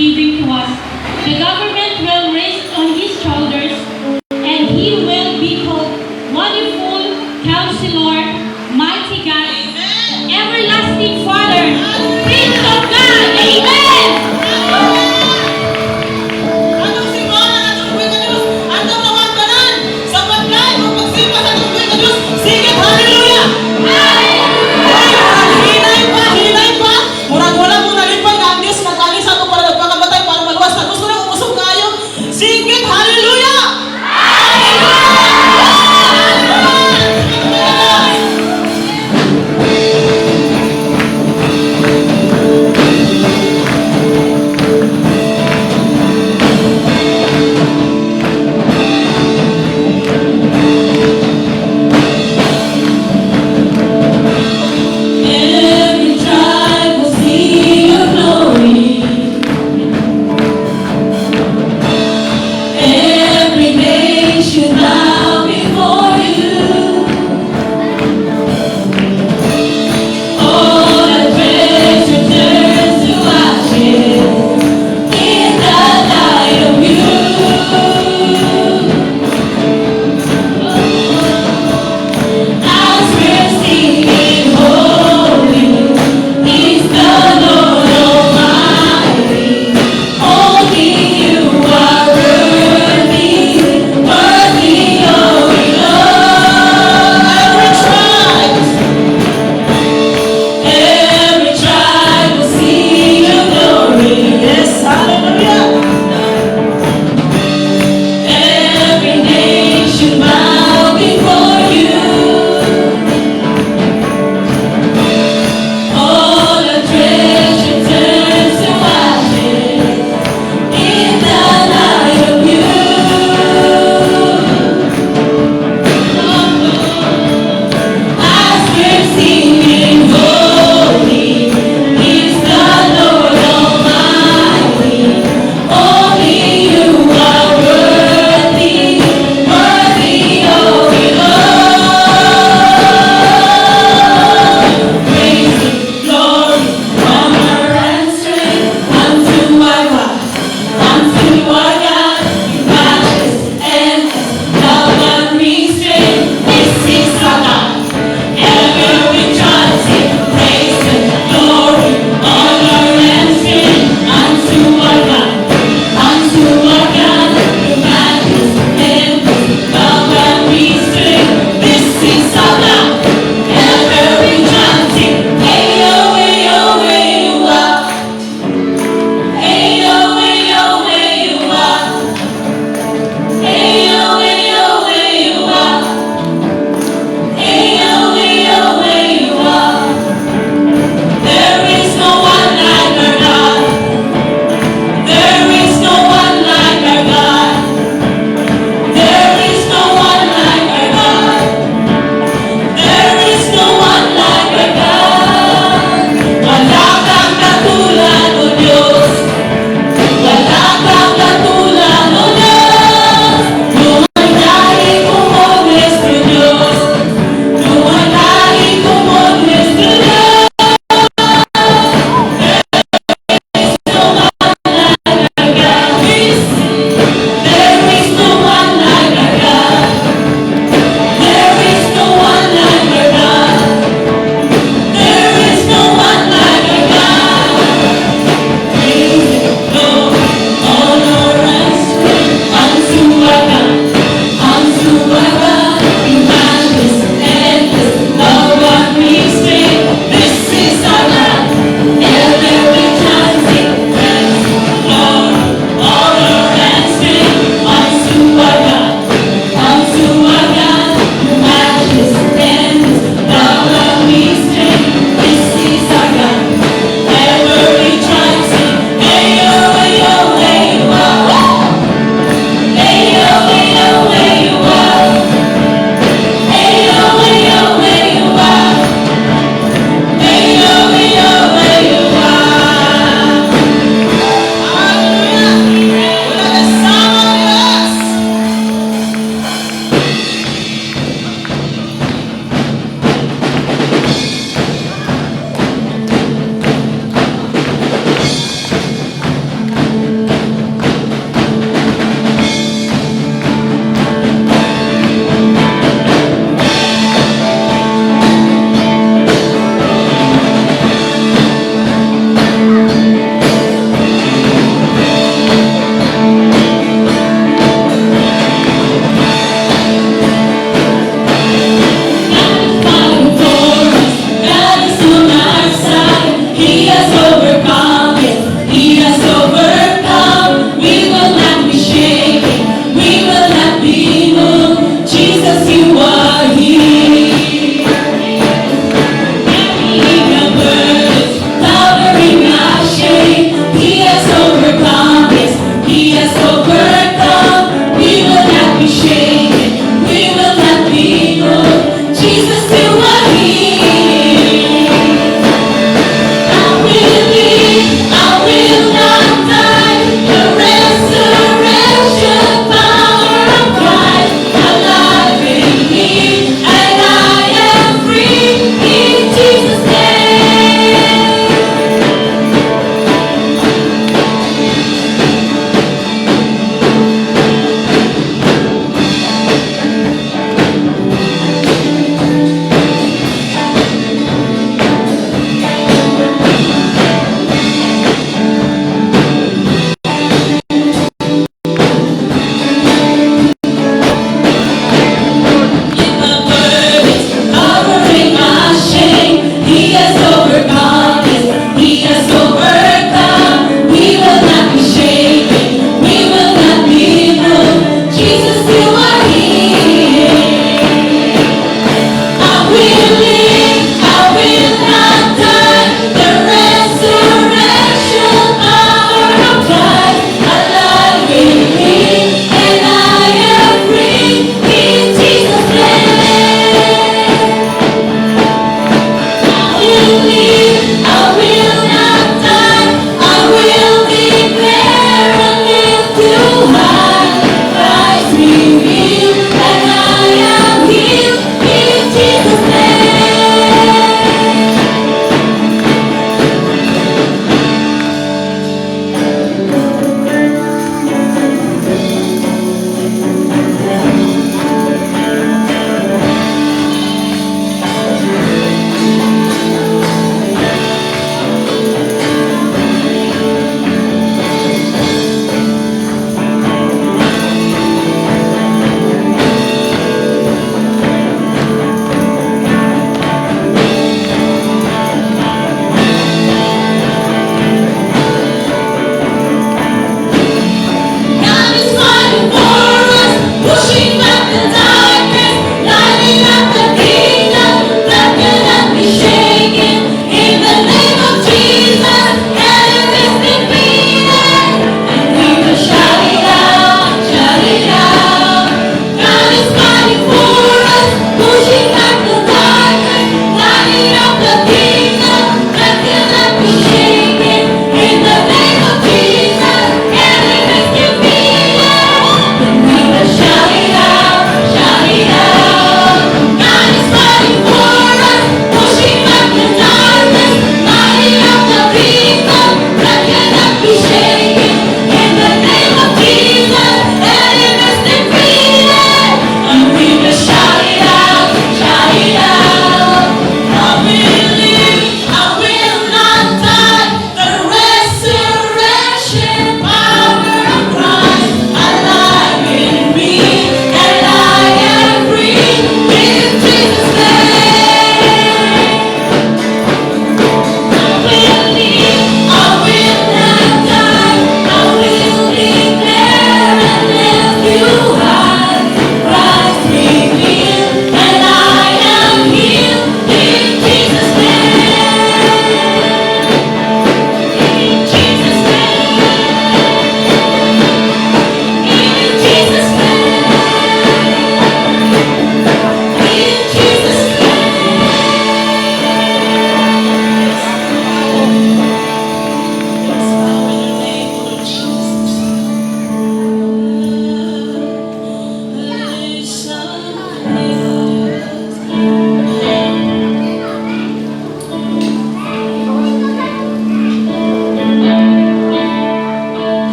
giving to us. The government will rest on his shoulders, and he will be called Wonderful Counselor, Mighty God, Everlasting Father, Prince of God. Amen! Atong simbahan, atong buhay ka Diyos, atong mga tanan, sa pagkain o pagsimba sa atong buhay ka Diyos, sige, hallelujah! Hinay pa, murag wala mong nalipay na ang Diyos, nag-alis sa atong para nagpakabatay, para maluwas na gusto na umusog kayo.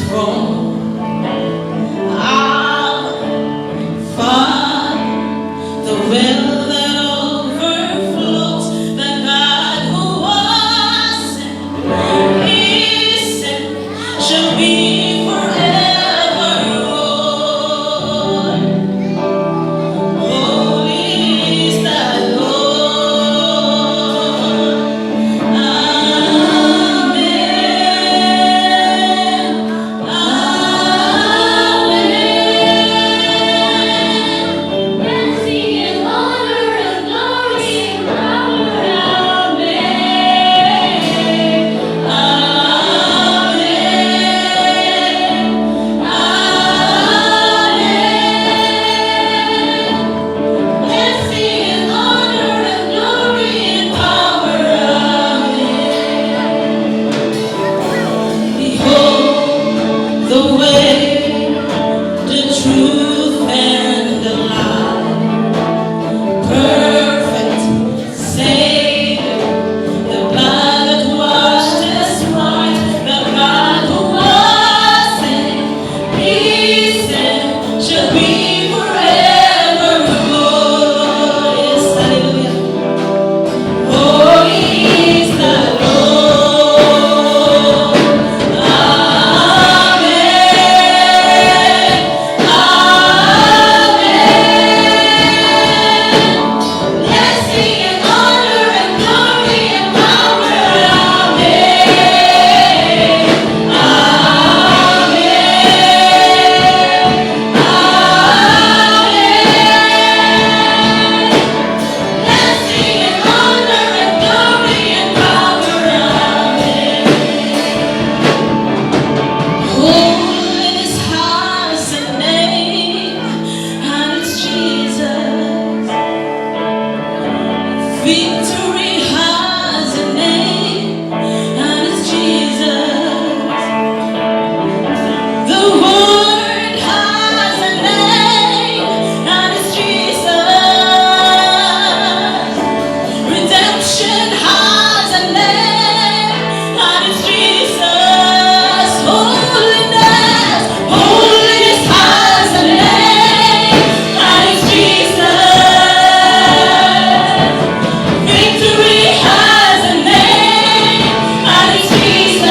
throne. Our Father, the well that overflows, the God who was and is and shall be forever. Lord, holy is the Lord. Amen. Blessing and honor and glory and power. Blessing and honor and glory and power. Behold the way, the truth, and the life. Perfect Savior, the blood that washed us white, the God who was and is and shall be forever. Yes, hallelujah. Holy is the Lord. Amen. Amen. Blessing and honor and glory and power. Amen. Blessing and honor and glory and power. Holiness has a name, and it's Jesus. Victory has a name, and it's Jesus. The Word has a name, and it's Jesus. Redemption has a name, and it's Jesus. Holiness has a name, and it's Jesus. Victory has a name, and it's Jesus.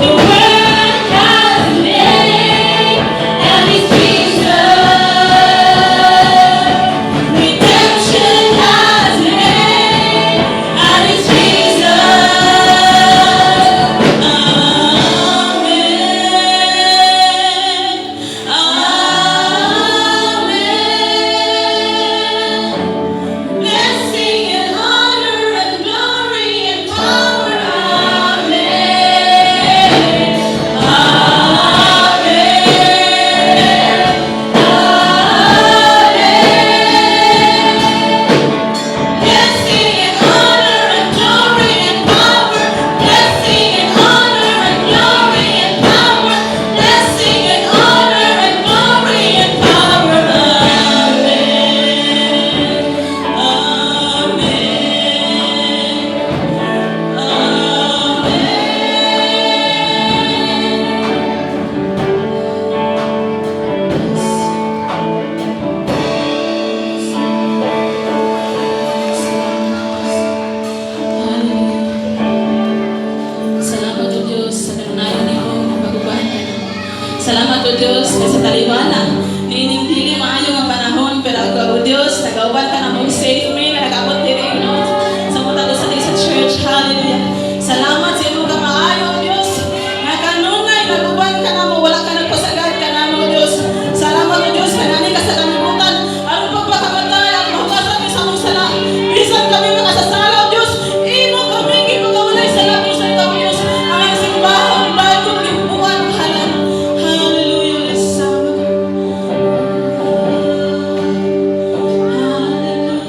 The Word has a name, and it's Jesus. Redemption has a name, and it's Jesus. Amen. Blessing and honor and glory and power. Amen. Blessing and honor and glory and power. Blessing and honor and glory and power. Blessing and honor and glory and power. Salamat o Diyos sa kanunayan niyo ng pagkubahan ka namin. Salamat o Diyos kasi taliwala. Nininggili maayo nga panahon pero ako o Diyos nagawal ka na mo safe me na nagabot diri Lord sa mga tago sa church. Hallelujah. Salamat sa imo ka maayo o Diyos. Nga kanunay naguban ka na mo wala ka nagpasagad ka na mo Diyos. Salamat o Diyos kanani ka sa kalibutan. Aron pagpakamatay ang mahugasan sa mong sala. Bisan kami makasasala o Diyos. Imo kami gipagawalay sa langit sa ikaw Diyos. Ang simbahan bagong gibubuan halal. Hallelujah. Hallelujah.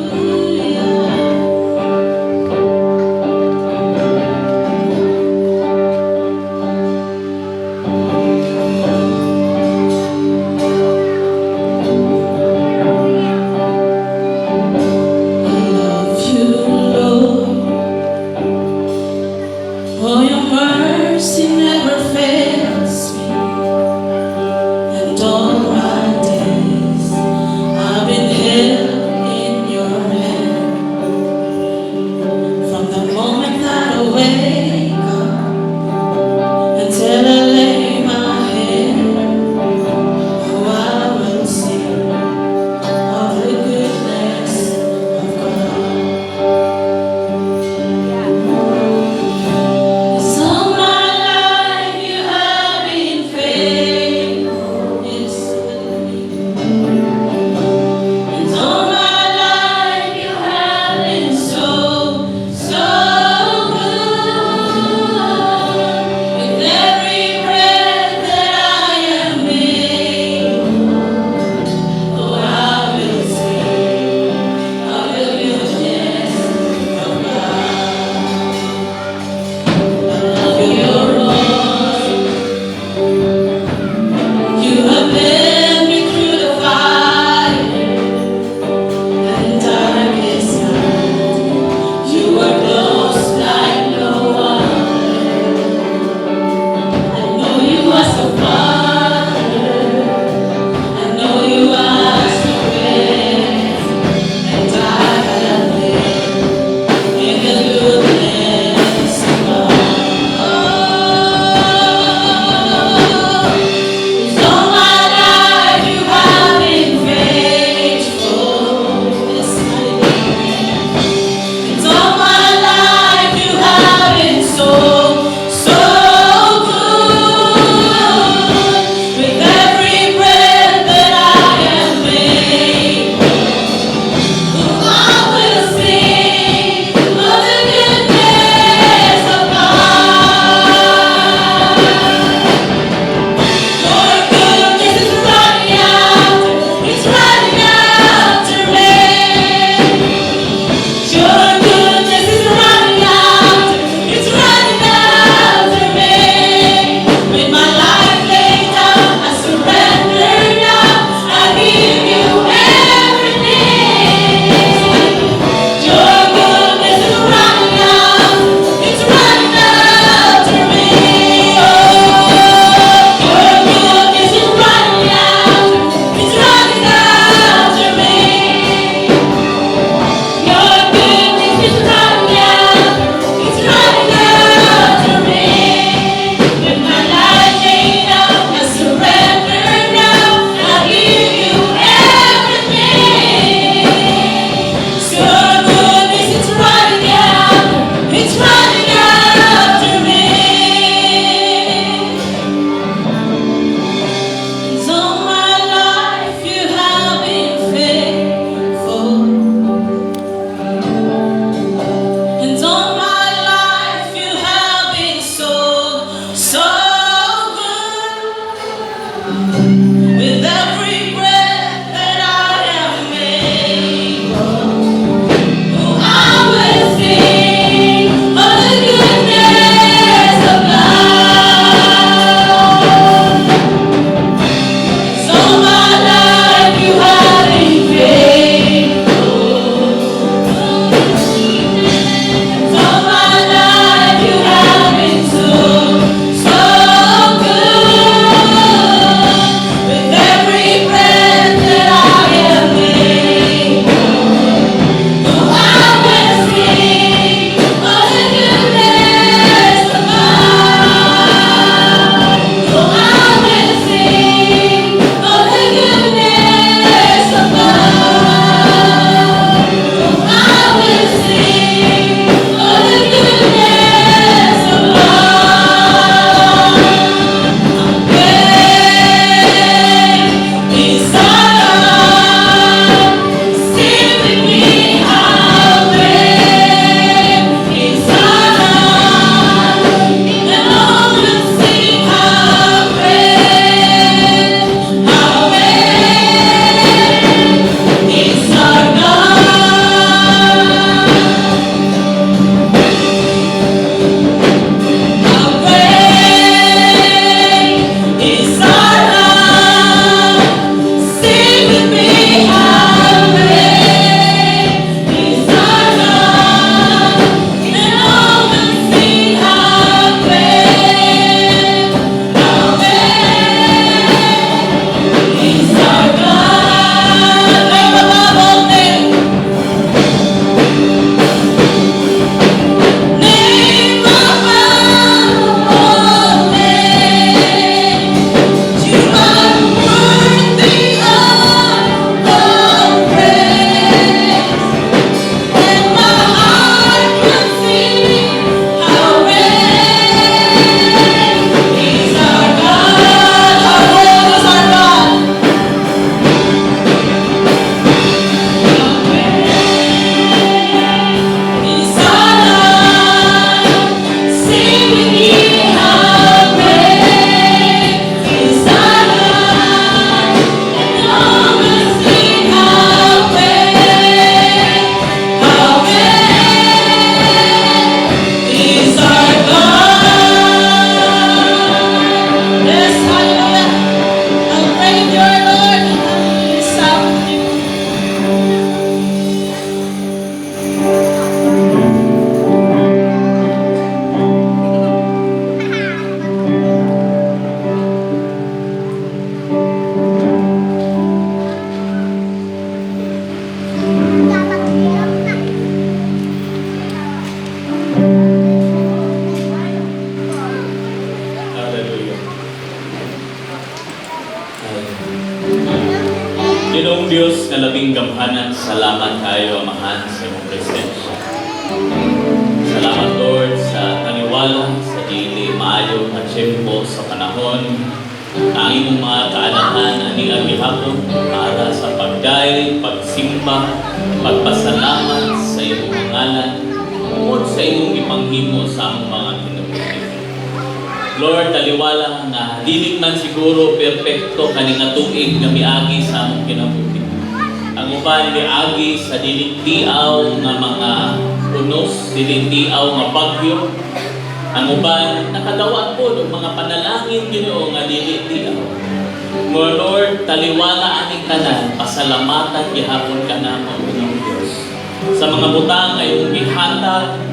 Ginoong Diyos na labing gamhanan, salamat kayo, Amahan, sa iyong presensya. Salamat, Lord, sa taniwala, sa dili, maayo at siyempo sa panahon. Ang imong mga kaalaman, ani ang gihapon para sa pagday, pagsimba, pagpasalamat sa iyong ngalan, tungkol sa iyong ipanghimo sa among mga kinabuhi. Lord, taliwala na dili man siguro perpekto kaning atuig nga miagi sa among kinabuhi. Ang uban miagi sa dili tiaw nga mga unos, dili tiaw nga bagyo. Ang uban nakadawat po ng mga panalangin Ginoo nga dili tiaw. Mo Lord, taliwala aning tanan, pasalamatan gihapon kanamo Ginoong Dios. Sa mga butang ayong gihatag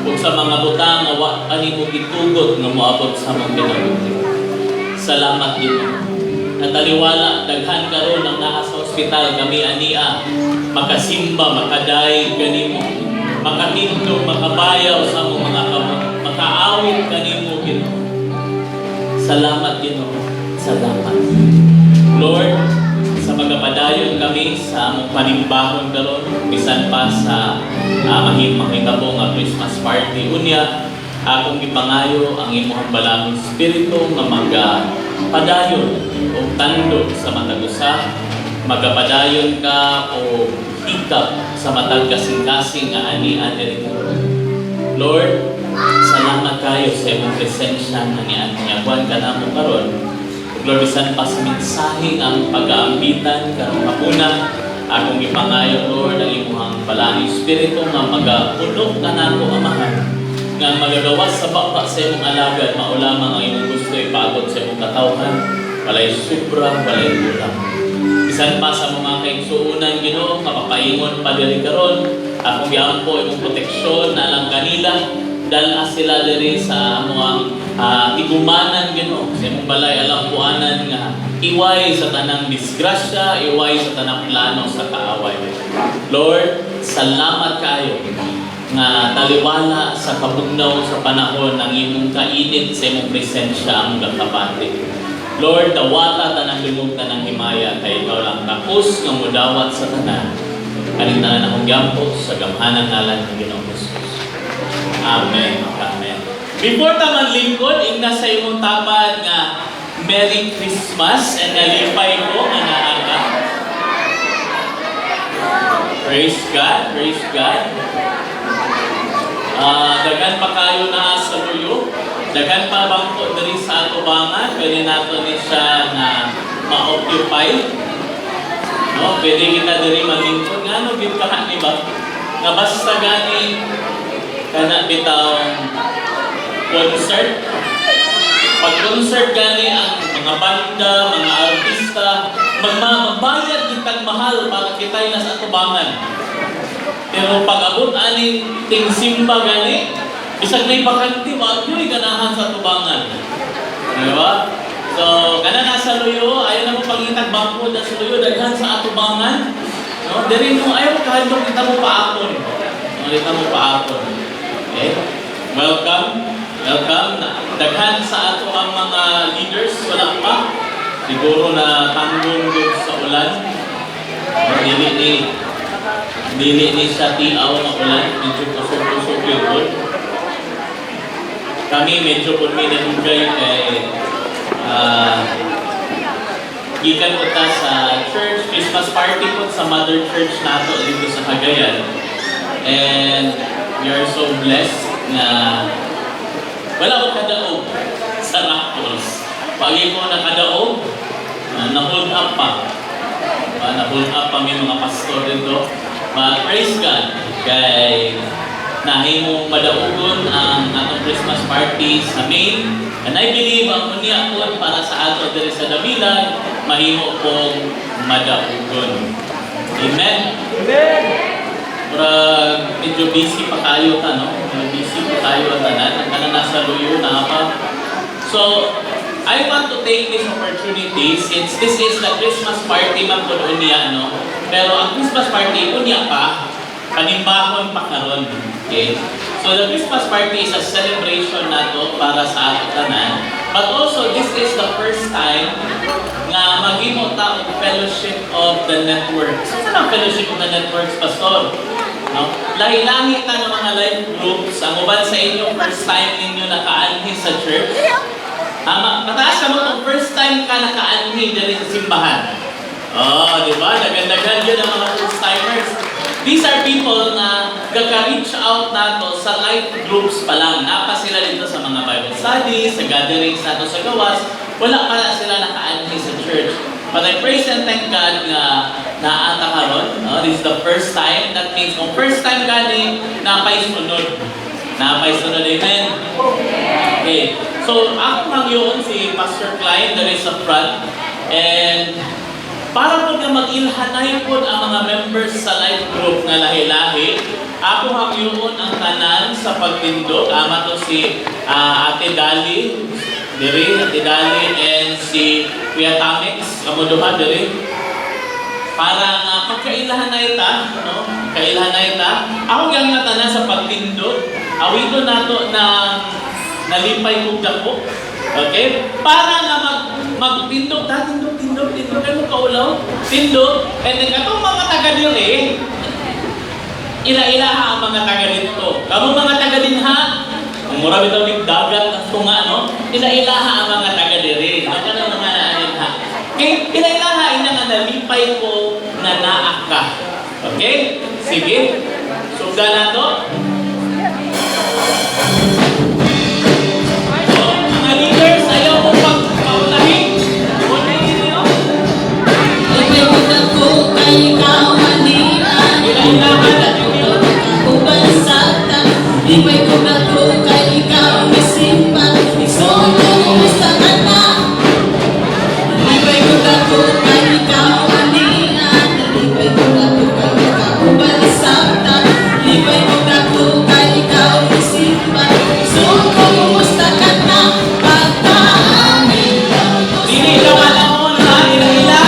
ug sa mga butang nga wa ani mo gitugot nga moabot sa among kinabuhi. Salamat Ginoo. Nataliwala daghan karon ang naa sa ospital kami ania makasimba, makaday kanimo, makahindog, makabayaw sa among mga kamot, makaawit kanimo Ginoo. Salamat Ginoo. Salamat. Lord, sa magapadayon kami sa among panimbahon karon bisan pa sa mahimahitabo nga Christmas party unya akong gipangayo ang imong balangong espiritu nga magapadayon o tandog sa matag usa, magapadayon ka o hikap sa matag kasing-kasing nga ani-ani. Lord, salamat kayo sa imong presensya nga niyabuan ka namo karon. Lord, bisan pa sa mensahe ang pag-aambitan karong hapuna, akong ipangayo Lord ang imong balangong espiritu nga magapuno ka nako Amahan, nga magagawas sa baba sa imong alagad, maulamang ang imong gusto ipagod sa imong katawhan, walay sobra, walay kulang. Bisan pa sa mga kaigsuunan Ginoo nga mapaingon pa diri karon, akong giampo imong proteksyon na lang kanila dala sila diri sa among igumanan Ginoo sa imong balay alampuanan nga iway sa tanang disgrasya, iway sa tanang plano sa kaaway. Lord, salamat kayo nga taliwala sa kabugnaw sa panahon ng imong kainit sa imong presensya ang gakabati. Lord, dawata tanang limog tanang himaya kay ikaw lang tapos nga mudawat sa tanan. Kaning tanan akong gyampo sa gamhanan ngalan ng Ginoong Hesus. Amen. Amen. Before ta manlingkod, ingna sa imong tapad nga Merry Christmas and nalipay ko nga naaga. Praise God, praise God. Dagan pa kayo na sa luyo. Dagan pa bangko diri sa atubangan. Pwede nato ni siya na ma-occupy. No, pwede kita diri malingkod. Nga no, gitkahan ni ba? Nga basta gani kana bitaw concert. Pag-concert gani ang mga banda, mga artista, magbayad kitang mahal para kita'y nasa atubangan. Pero pag-abot aning ting simba gani, bisag na ibakanti, wag nyo'y ganahan sa atubangan. Diba? So, kana nasa luyo, ayaw na mo pangitag bangko na sa luyo, daghan sa atubangan. No? Dari mo, ayaw kahit kita mo paakon. Kita mo paakon. Okay? Welcome. Welcome. Daghan sa ato ang mga leaders, wala pa. Siguro na tanggong doon sa ulan. Dili ni siya tiaw na ulan. Medyo kusog-kusog yun. Kami medyo kung may nanugay kay gikan ko ta sa church, Christmas party ko sa mother church nato dito sa Cagayan. And we are so blessed na wala ko kadaog sa raffles. Pagi ko nakadaog, na-hold up pa. Na-hold up pa may mga pastor dito. But praise God, kay nahimong madaugon ang atong Christmas party sa Maine. And I believe ang unya po para sa ato diri sa Dabilan, mahimo pong madaugon. Amen? Amen! Pero medyo busy pa kayo ta, no? Busy pa tayo ang tanan. Ang tanan nasa luyo na pa. So, I want to take this opportunity since this is the Christmas party man po unya, no? Pero ang Christmas party unya pa, panimbahon pa karon. Okay? So, the Christmas party is a celebration nato para sa ating tanan. But also, this is the first time nga na maghimo ta og fellowship of the networks. Ano ang fellowship of the networks, Pastor? No? Lahi-lahi ta ng mga life groups. Ang uban sa inyo, first time ninyo nakaanhi sa church. Mataas ka mo kung first time ka nakaanhi dali sa simbahan. Oh, di ba? Nagandaghan yun ang mga first timers. These are people na gaka-reach out nato sa life groups pa lang. Napa sila dito sa mga Bible studies, sa gatherings nato sa gawas. Wala pa sila nakaanhi sa church. But I praise and thank God nga naata karon. This is the first time. That means kung first time gani, napay sunod. Napay sunod. Amen? Okay. So, ako mangyoon si Pastor Clyde, there is sa front. And para po na mag-ilhanay po ang mga members sa life group na lahi-lahi, ako hangyoon ang tanan sa pagtindog. Ama to si Ate Dali, Ate Dali, and si Kuya Tamix, kamuduhan diri. Para nga pagkailahanay ta, no? Kailahanay ta. Ako gang nga tanan sa pagtindog. Awito nato na nalipay kong dako. Okay? Para nga magtindog, tindog, kayo kaulaw, tindog, and then katong mga taga diri, ila-ilaha ang mga taga dito. Kamong mga taga dinha, ang mura bitaw ni dagat at tunga, no? Ila-ilaha ang mga taga diri. Ang kanang mga naanin ha. Okay? Ila-ilaha ina nga nalipay ko na naaka. Okay? Sige. Sugda na to. Mga leaders, ayaw mo pagpaulahin. Unahin niyo. Ipagod ko kay ikaw manian. Ila-ilahan at yun. Kubansata. Ipagod ko kay ikaw isimpan. Isunog sa kata. Ipagod ko kay ikaw manian. Ipagod ko kay ikaw kubansata. Ipagod ko kay ikaw isimpan. Isunog sa kata. Ila-ilahan ha. Ila-ilahan.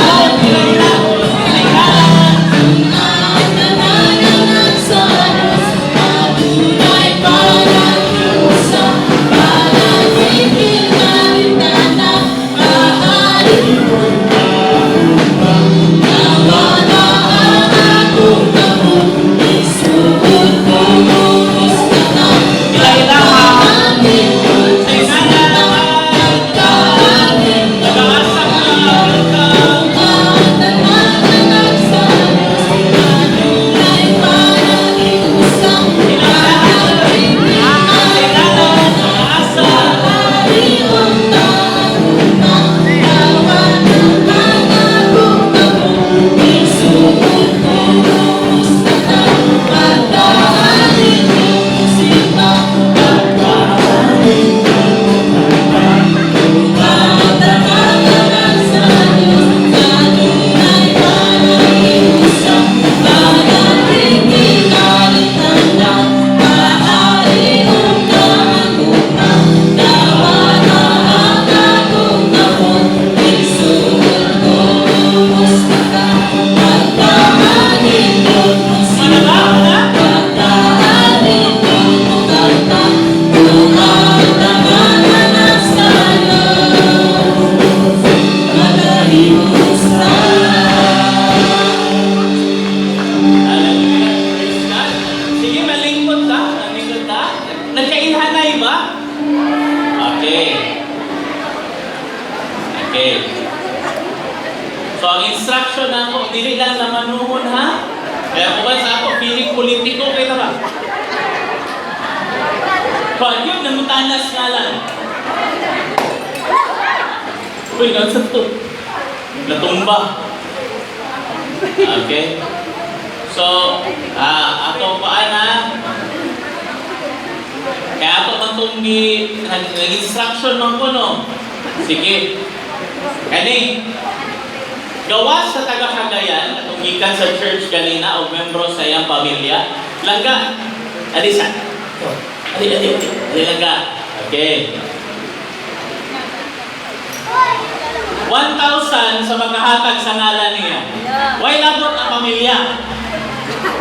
So, ang instruction na ako, dili lang na manuhon ha. Kaya kung sa ako, feeling politiko, kayo ba? Kung yun, namutanas nga lang. Uy, nasa to? Natumba. Okay? So, ako paan ha? Kaya ako matunggi, nag-instruction man ko, no? Sige. Kani, gawas sa taga-Cagayan, atong gikan sa church kanina o membro sa iyang pamilya, langga, alisan. Ali, langga. Okay. 1,000 sa magkahatag sa ngalan niya. Why labot ang pamilya?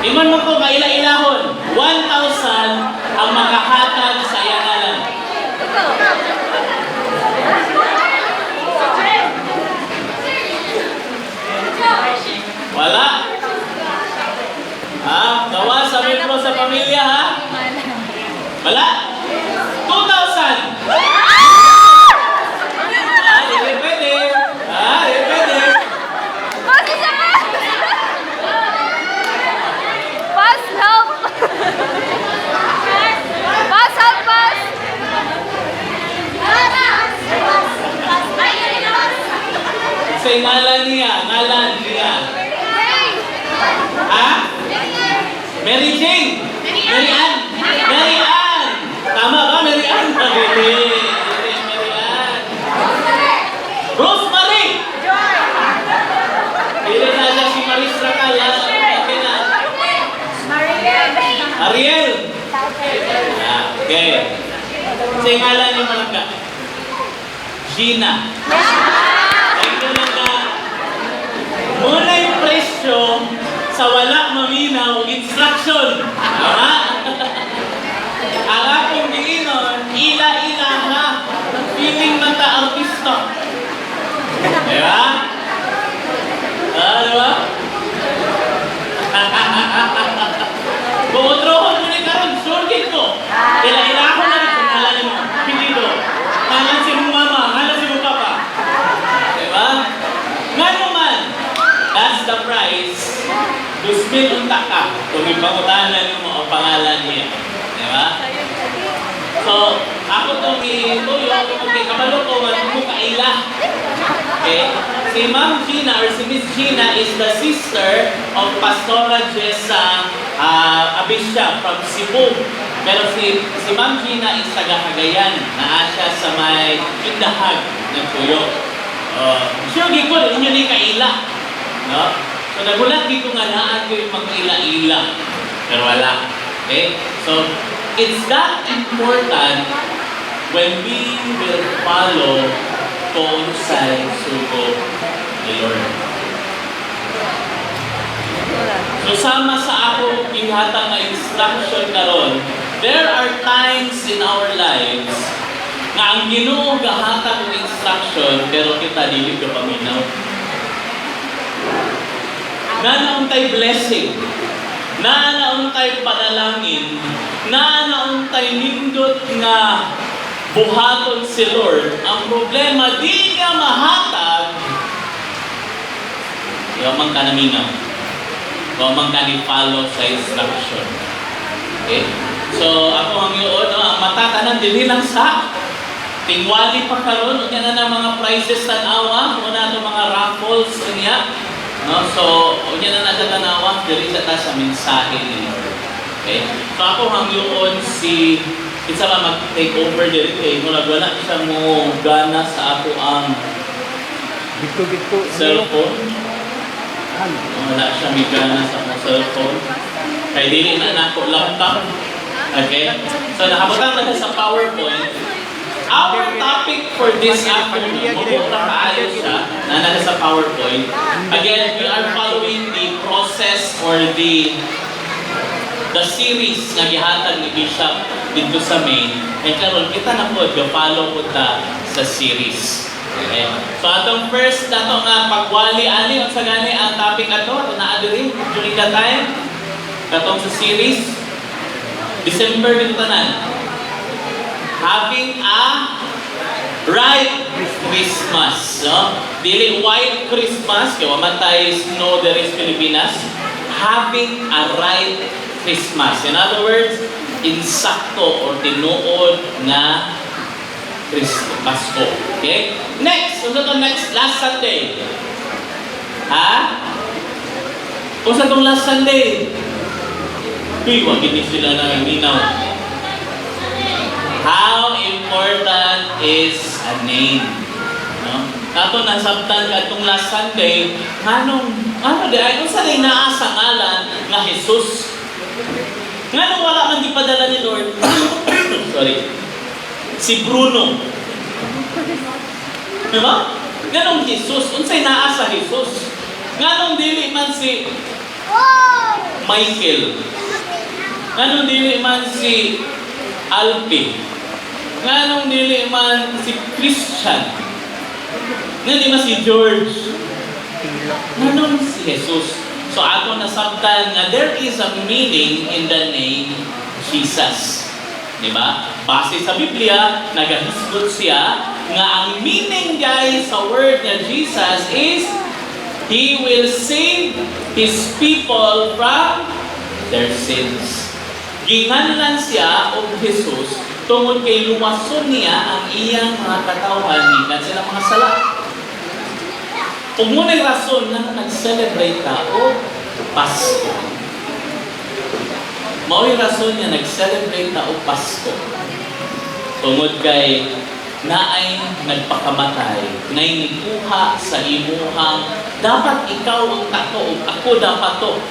Iman mo ko, kaila-ilahon. 1,000 ang makahatag sa iyang ngalan. Unsay ngalan niya? Ngalan niya. Ha? Mary Jane. Mary Ann. Mary Ann. Tama ba, Mary Ann? Mary Ann. Rosemary. Pili na siya si Maris Racal. Ariel. Okay. Sa ngalan ni Malaka. Gina. Thank you lang na. Muna yung presyo sa wala maminaw instruction. Tama? Ang akong diinon, ila-ila ha. Feeling mata artista. Diba? Diba? Buotrohon mo ni karon, surgit ko. Ila-ila ako na rin kung ngalan mo. Hindi do. Ngalan si mong mama, ngalan si mong papa. Diba? Nga naman, that's the price. 2,000 unta ka kung ipangutanan mo ang pangalan niya. Diba? So, ako itong ituyo, okay, kabalo ko, ano mo kaila. Okay? Si Ma'am Gina or si Miss Gina is the sister of Pastora Jessa Abisha from Cebu. Pero si Ma'am Gina is taga Cagayan, na siya sa may Indahag ng Puyo. Sure, di ko, inyo ni kaila. No? So, nagulat dito nga naan ko yung mag-ila-ila. Pero wala. Okay? So, it's that important when we will follow kung sa'y sugo ni Lord. So, sama sa ako ihatang na instruction karon, there are times in our lives na ang Ginoo gahatag ng instruction pero kita dili ka paminaw. Nanauntay blessing, nanauntay panalangin, nanauntay nindot nga buhaton si Lord. Ang problema, di niya mahatag, yamang ka naminaw. Yamang ka ni-follow sa instruction. Okay? So, ako ang yun, ang mata ka nang dili lang sa tingwali pa karon, o yan na mga prizes tanawa, o na mga raffles niya. No? So, o yan na tanawa, dili sa mensahe ni Lord. Okay? So, ako ang yun si isa ba mag-take over dito eh. Mula wala siya mo gana sa ako ang cellphone. Wala siya may gana sa akong cellphone. Kaya dili na ako laptop. Okay? So nakabutang na sa PowerPoint. Our topic for this afternoon, mabuta kaayo siya na nasa sa PowerPoint. Again, we are following the process or the series nga gihatag ni Bishop dito sa main. And karon kita na po, follow po ta sa series. Okay. So atong first nato nga pagwali ani sa gani ang topic ato na adiri during that time katong sa series December dito tanan. Having a right Christmas, no? Dili white Christmas kay wa man tayo snow there is Pilipinas. Having a right Christmas. In other words, insakto o tinuod na Pasko. Okay? Next, unsa to next? Last Sunday. Ha? Unsa tong last Sunday? Uy, wag gini sila na minaw. How important is a name? No? Ato nasabtan katong last Sunday, ano di ay unsa day naa sa ngalan nga Jesus? Ngano wala man gipadala ni Lord? Sorry. Si Bruno. Diba? Nganong Jesus? Unsay naa sa Jesus? Nganong dili man si Michael? Nganong dili man si Alpi? Nganong dili man si Christian? Nganong dili man si George? Nganong si Jesus? So ato nasabtan nga there is a meaning in the name Jesus. Diba? Base sa Biblia, nagahisgot siya nga ang meaning guys sa word na Jesus is He will save His people from their sins. Ginganlan siya o Jesus tungod kay luwason niya ang iyang mga katawhan gikan sila mga sala. Kung muna'y rason nga nag-celebrate ka o Pasko. Mao'y rason nga nag-celebrate ka o Pasko. Tungod kay naay nagpakamatay, ngay nikuha sa imuhang dapat ikaw ang tato o ako dapat to.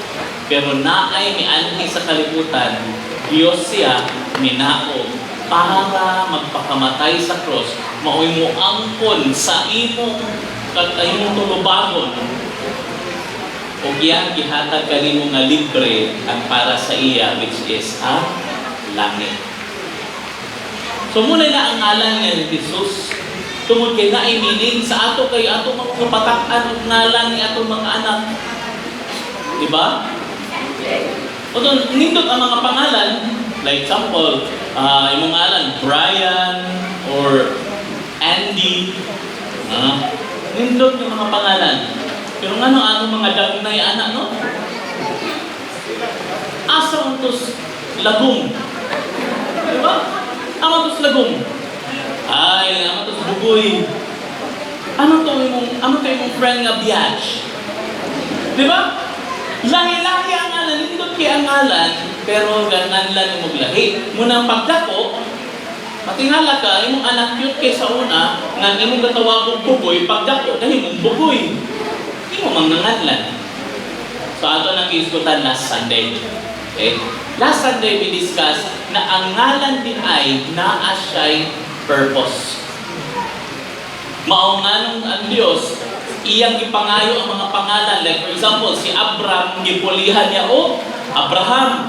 Pero naay mianhi sa kalibutan, Diyos siya minaog para magpakamatay sa cross, mao'y mo angkon sa imong tulubagon. O iyang gihatag kanimo nga libre ang para sa iya, which is ang langit. So muna na ang ngalan ni Jesus. Tungod kay naay meaning sa ato kay ato mga kapatak-an og ngalan ni atong mga anak. Di ba? O doon, nindot ang mga pangalan, like example, yung mga ngalan, Brian or Andy. Nindot yung mga pangalan. Pero ano mga dagnay anak, no? Asa untos lagong. Di ba? Amatos lagong. Ay, amatos bugoy. Ano to yung friend nga biatch? Di ba? Lahi-lahi ang ngalan, nindot kay ang ngalan, pero ganan lang yung maglahi. Munang pagdako, matingala ka, imong anak cute kay sa una, nga imong katawag og bugoy, pagdako, dahil mong bugoy. Hindi mo manganganlan. So, ato nang iskutan last Sunday. Okay? Last Sunday, we discussed na ang ngalan din ay naa siya'y purpose. Maunganong ang Diyos, iyang ipangayo ang mga pangalan. Like for example, si Abraham, gipulihan niya o Abraham.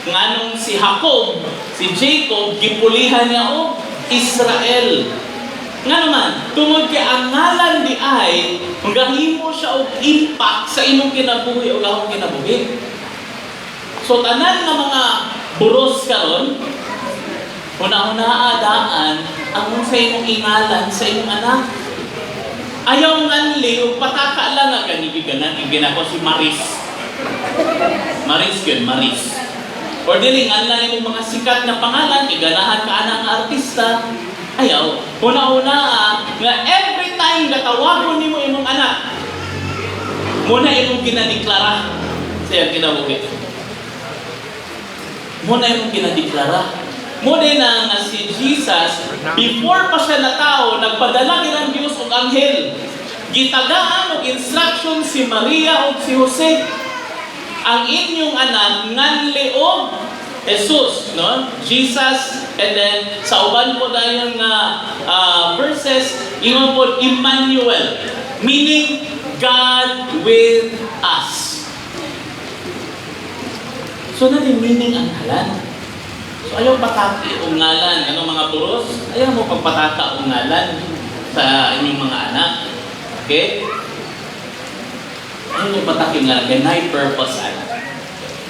Nganong si Jacob, si Jacob, gipulihan niya o Israel. Nga naman, tungod kay ang ngalan di ay, hanggang himo siya og impact sa imong kinabuhi o akong kinabuhi. So, tanan ng mga buros karon, una-una adaan ang sa imong ingalan sa imong anak. Ayaw nganli, o pataka lang nga ganigiganan, ginako si Maris. Maris yun, Maris. Or dili, nganlan yung mga sikat na pangalan, iganahan ka anang artista. Ayaw, una-una nga every time gatawagon ni mo imong anak, muna imong ginadeklara sa iyang kinabuhi. Muna imong ginadeklara. Muna na nga si Jesus, before pa siya na tao, nagpadala ng Diyos og anghel. Gitagaan og instruction si Maria o si Jose. Ang inyong anak nganli og Jesus, no? Jesus, and then sa uban po dayon nga verses, ingon po Emmanuel, meaning God with us. So na din meaning ang ngalan. So ayaw pataki o ngalan. Ano mga puros? Ayaw mo pagpataka o ngalan sa inyong mga anak. Okay? Ayaw mo pataki ngalan. Kaya na-purpose anak.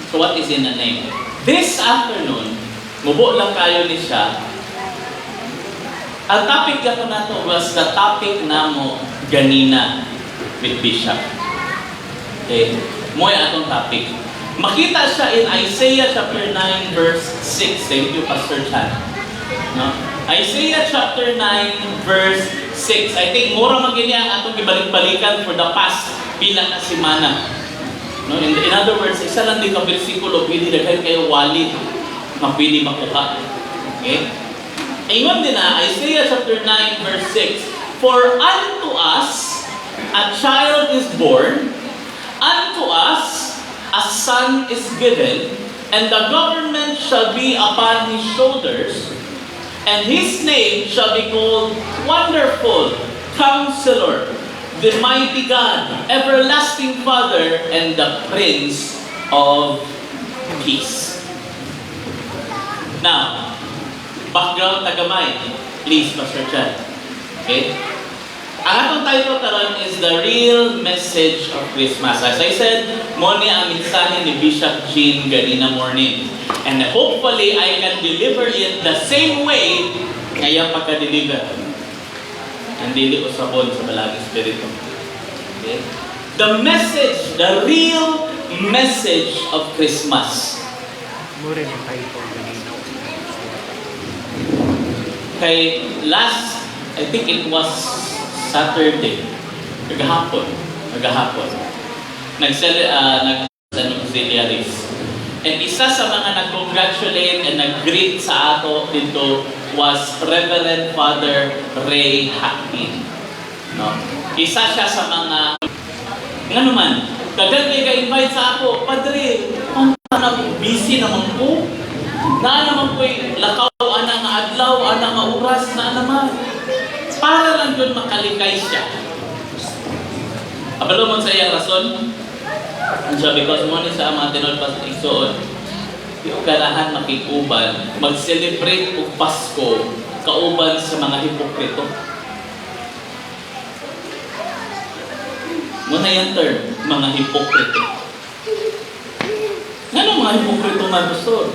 So what is in the name? This afternoon, mubo lang kayo ni siya. Ang topic ko na to was the topic na mo ganina with Bishop. Okay? Mo yung atong topic. Makita siya in Isaiah chapter 9 verse 6. Thank you, Pastor Chan. No? Isaiah chapter 9 verse 6. I think mura magini ang atong gibalik-balikan for the past pila na semana. No? In other words, isa lang din ka versikulo, pwede daghan kayo walid na pwede makuha. Okay? Ingon din na, Isaiah chapter 9 verse 6. For unto us a child is born, unto us a son is given, and the government shall be upon his shoulders, and his name shall be called Wonderful, Counselor, the Mighty God, Everlasting Father, and the Prince of Peace. Now, background tagamay, please, Pastor Chan. Okay? Ang atong title karon is The Real Message of Christmas. As I said, mo ni ang mensahe ni Bishop Jean ganina morning. And hopefully, I can deliver it the same way kaya pagka-deliver. Ang dili usabon sa Balang Espiritu. Okay? The message, the real message of Christmas. Kay last, I think it was Saturday, Kagahapon. Nag-auxiliaries. And isa sa mga nag-congratulate and nag-greet sa ato dito was Reverend Father Ray Hakin. No? Isa siya sa mga nga naman, kagad may ka-invite sa ako, Padre, busy naman po. Na naman po lakaw, ana nga adlaw, ana nga oras, na naman. Para lang yun makalikay siya. Abalo mo sa iyang rason? And so, because mo ni sa mga tinol pa sa igsoon, yung ganahan makikuban, mag-celebrate o Pasko, kauban sa mga hipokrito. Muna yung term, mga hipokrito. Ano mga hipokrito nga gusto?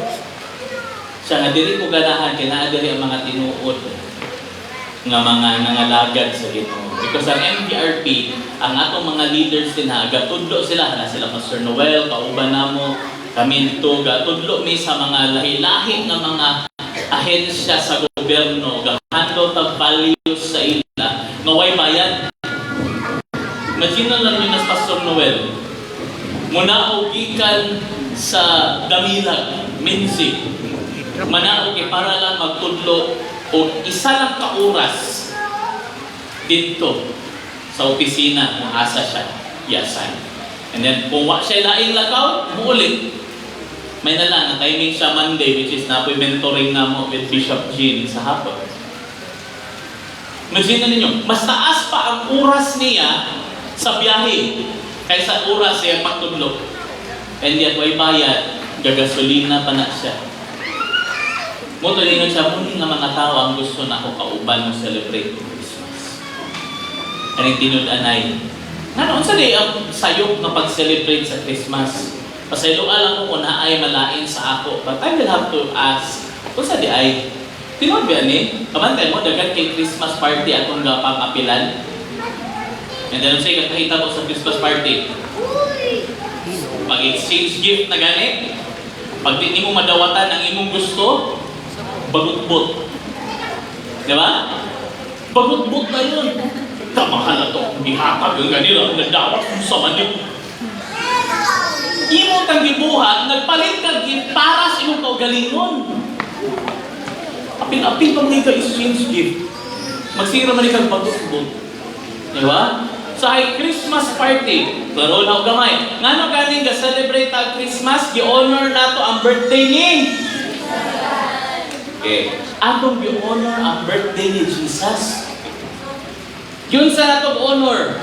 Siya nga diri ko ganahan, kinaadiri ang mga tinuod nga mga nangalagad sa Ginoo. Because ang MPRP, ang atong mga leaders din ha, gatudlo sila, na sila Pastor Noel, kauban namo, kami dito, gatudlo mi sa mga lahi-lahi na mga ahensya sa gobyerno, gahando tag values sa ila, ngaway bayan. Imagine lang yun as Pastor Noel, muna o gikan sa Damilag, Minsi, manaog para lang magtudlo o isa lang ka-oras dito sa opisina kung asa siya yasan. And then kung wa siya laing lakaw, muulit. May nalang, timing siya Monday, which is napoy mentoring na mo with Bishop Jean sa hapon. Imagine na ninyo, mas taas pa ang oras niya sa biyahe kaysa oras niya pagtudlo. And yet, way bayad, gagasolina pa na siya. Muto din siya, muli nga mga tao ang gusto na ako kauban mo celebrate Christmas. Anong tinud-anay? Ano, sa di ang sayop na pag-celebrate sa Christmas? Pasayloa lang ko kung naay malain sa ako. But I will have to ask, kung sa di ay, tinud ba ni? Kabantay mo, dagat kay Christmas party atong pang-apilan. And then, say, kakahita ko sa Christmas party. Pag-exchange gift na gani, pag di mo madawatan ang imong gusto, bagut-but. Di ba? Bagut-but na yun. Kamahal na ito. Ihatag yung ganila. Nagdawat kung sa manip. Imo kang gibuhat, nagpalit kang gift para sa imong kaugalingon. Apin-apin pang mga exchange gift. Magsira man ikang bagut-but. Di ba? Sa Christmas party, laro na o gamay. Nga no ganing ga-celebrate ang Christmas, gi-honor nato ang birthday ni. Okay. Atong gi-honor ang birthday ni Jesus. Yun sa natong honor.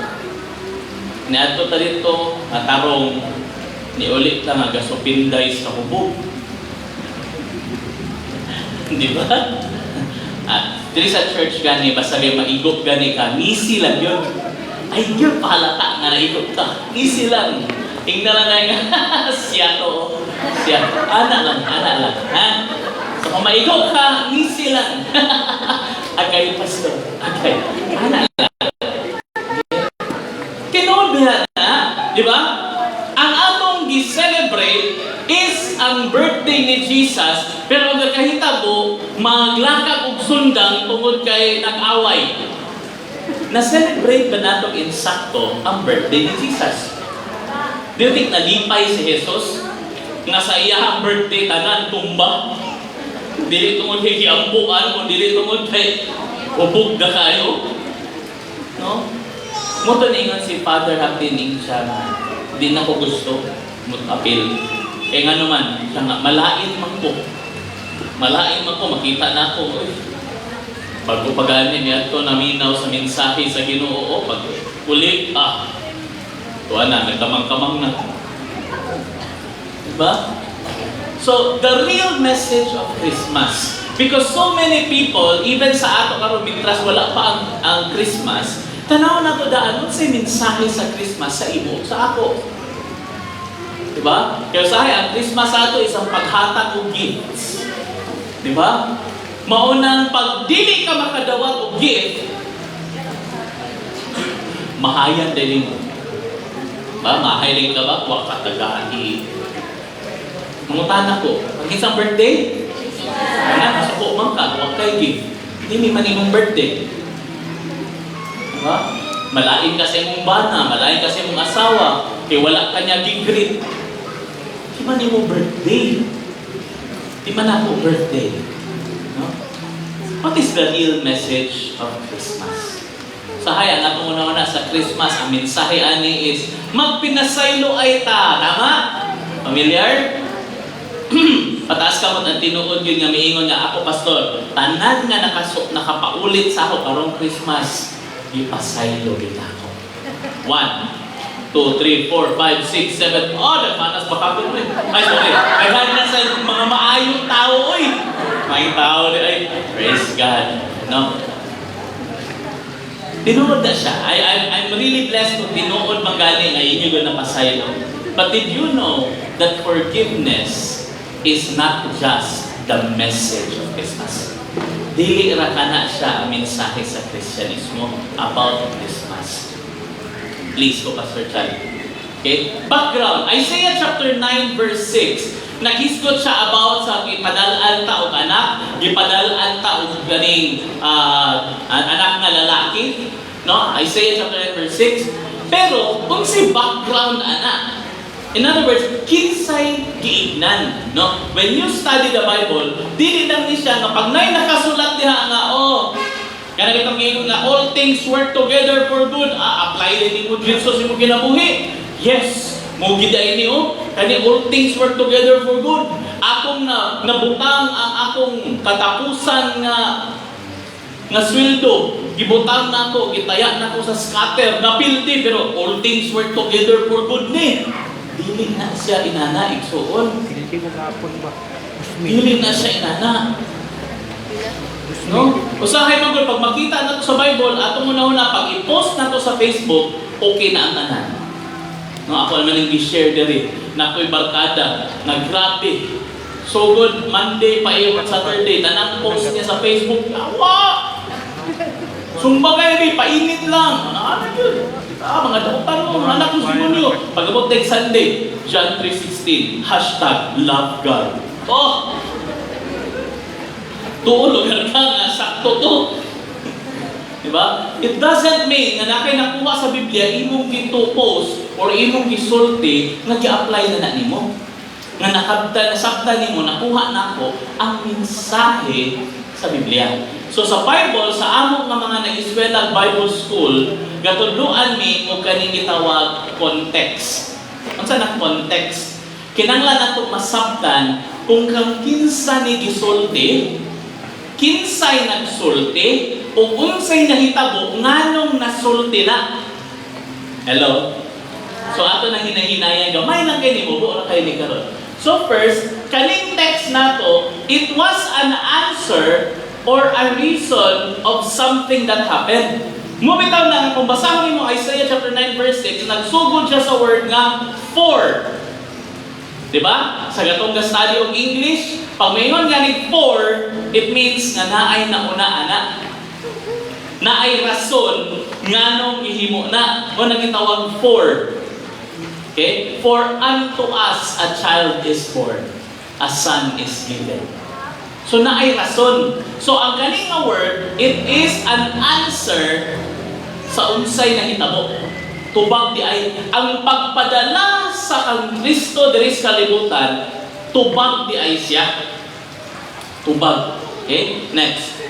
Ni ato ta dito, tarong ni ulit lang ang gasopinday sa hubog. Di ba? Dili sa church gani, basta may maigop gani ka, misi lang yun. Ay, yun, pahalata nga naikot ka. Easy lang. Ingna lang nga, siya to. Siya. Ana lang. Ha? So, kung maikot ka, easy lang. Agay, pastor. Agay. Ana lang. Kinobya na, di ba? Ang atong gi-celebrate is ang birthday ni Jesus, pero ang kahitabo, maglakag og sundang tungod kay nag-away. Na-celebrate ba nato insakto ang birthday ni Jesus? Do you think nalipay si Jesus? Nga sa iyahang birthday, tanan, tumba? Dili tungod kay giampuan o dili tungod kay hubog na kayo? No? Muto ningon si Father Hakining siya na di na ko gusto mutapil. Eh nga naman, siya nga, malain man ko. Malain man ko, makita na ako. Bago paganin niya ito, naminaw sa mensahe sa Ginoo, pag uli, tuwa na, nagkamang-kamang na. Diba? So, the real message of Christmas, because so many people, even sa ato karon mitras, wala pa ang Christmas, tanaw na to daan, sa mensahe sa Christmas sa imo, sa ako. Diba? Kaya sa ang Christmas sa ato, isang paghatag o gifts. Diba? Maunang pag dili ka makadawat og gift, mahayan din mo. Ba, mahayan ka ba? Wa ka tagahi. Mangutan ako, ang isang birthday, ano, sa po man ka, wa kay gift. Hindi man imong birthday. Diba? Malain ka sa imong bana, malain ka sa imong asawa, kay wala ka niya gigreet. Di man mo birthday. Di man ako birthday. No? What is the real message of Christmas? Sahay, ang atong una sa Christmas, ang mensahe ani is, magpinasaylo ay ta. Tama? Familiar? Pataas ka mo ang tinuod yun nga miingon nga ako, pastor, tanan nga nakapaulit sa ako karong Christmas, ipasaylo kita ako. 1, 2, 3, 4, 5, 6, 7, oh, nagpanas pa kapit mo eh. Ay, sorry. Ay, na sa mga maayong tao, oy. May tao, ay, praise God. No? Tinuod na siya. I'm really blessed kung tinuod magaling ay inyo na pasaylo. But did you know that forgiveness is not just the message of Christmas? Dili ra kana siya ang mensahe sa Kristyanismo about Christmas. Please go, Pastor Charlie. Okay? Background. Isaiah chapter 9 verse 6. Naghisgot siya about sa ipadalaan ta og anak, ipadalaan ta og ganing anak nga lalaki, no? Isaiah chapter 9 verse 6. Pero kung si background anak, in other words, kinsay giignan, no? When you study the Bible, dili lang ni siya nga pag nay nakasulat diha nga kana kitong giingon nga all things work together for good, apply din mo Jesus imong kinabuhi. Yes, mo giday ni kani all things work together for good. Akong nabutang ang akong katapusan nga sweldo, gibutang nako, gitaya nako sa scatter, napildi, pero all things work together for good ni. Dili na siya inana igsuon. Dili na siya inana. No? Usahay mo pag makita nato sa Bible, atong una pag i-post nato sa Facebook, okay na ang tanan. No, ako naman yung i-share diri na ako'y barkada, naggrabe. So good, Monday pa iyo at Saturday, tanang post niya sa Facebook, awa! Sumbagay ni, painit lang. Ano yun? Mga dakutan mo, anak ko simunyo. Pag-abot next Sunday, John 3:16, #love God. Oh! Tuulog ka nga, sakto to. Diba? It doesn't mean na nakay nakuha sa Biblia, imong gito-post or imong gisulti, nag-i-apply na nimo. Nga nasabtan nimo, nakuha na ako ang mensahe sa Biblia. So sa Bible, sa among nga mga nag-eskwela Bible School, gatudluan mi o kaning gitawag context. Ano sa na context? Kinanglan nato masabtan kung kang kinsa ni gisulti, kinsay nagsulti, o unsay nahitabo nganong nasulti na. Hello? So ato nang hinahinayan, gamay lang kayo ni Bubo, na kayo ni karon. So first, kaning text nato, it was an answer or a reason of something that happened. Mubitaw na kung basahin mo Isaiah chapter 9 verse 6, nagsugod siya sa word nga for. Diba? Sa gatong study of English, pag mayroon nga ni for, it means nga naay nauna anak. Naay rason nganong ihimo na o nagitawag for. Okay? For unto us a child is born, a son is given. So naay rason. So ang kaning nga word, it is an answer sa unsay nahitabo. Tubag di ay ang pagpadala sa kang Kristo diri sa kalibutan, tubag di ay siya. Tubag. Okay? Next.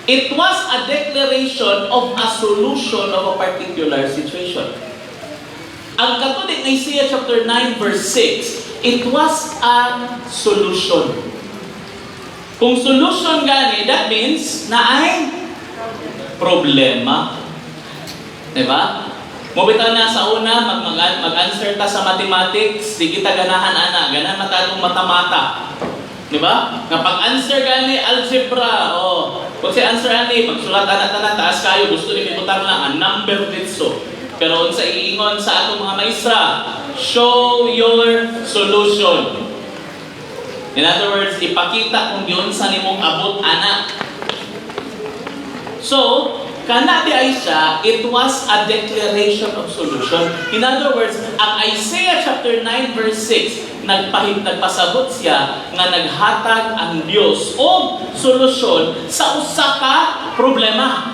It was a declaration of a solution of a particular situation. Ang katulad ng Isaiah chapter 9 verse 6, it was a solution. Kung solution gani, that means na ay problema. Diba? Mubitaw na sa una, mag-answer ta sa mathematics, di kita ganahan ana, ganahan matalong mata-mata. Diba? Nga pag-answer gani, algebra, kung si answer ani, magsulat anak-anak, taas kayo, gusto ni ibutang lang, ang number dito. Pero sa iingon sa atong mga maestra, show your solution. In other words, ipakita kung yun sa nimong abot anak. So, kana di ay siya, it was a declaration of solution. In other words, ang Isaiah chapter 9 verse 6, nagpasabot siya nga naghatag ang Dios o solusyon sa usa ka problema.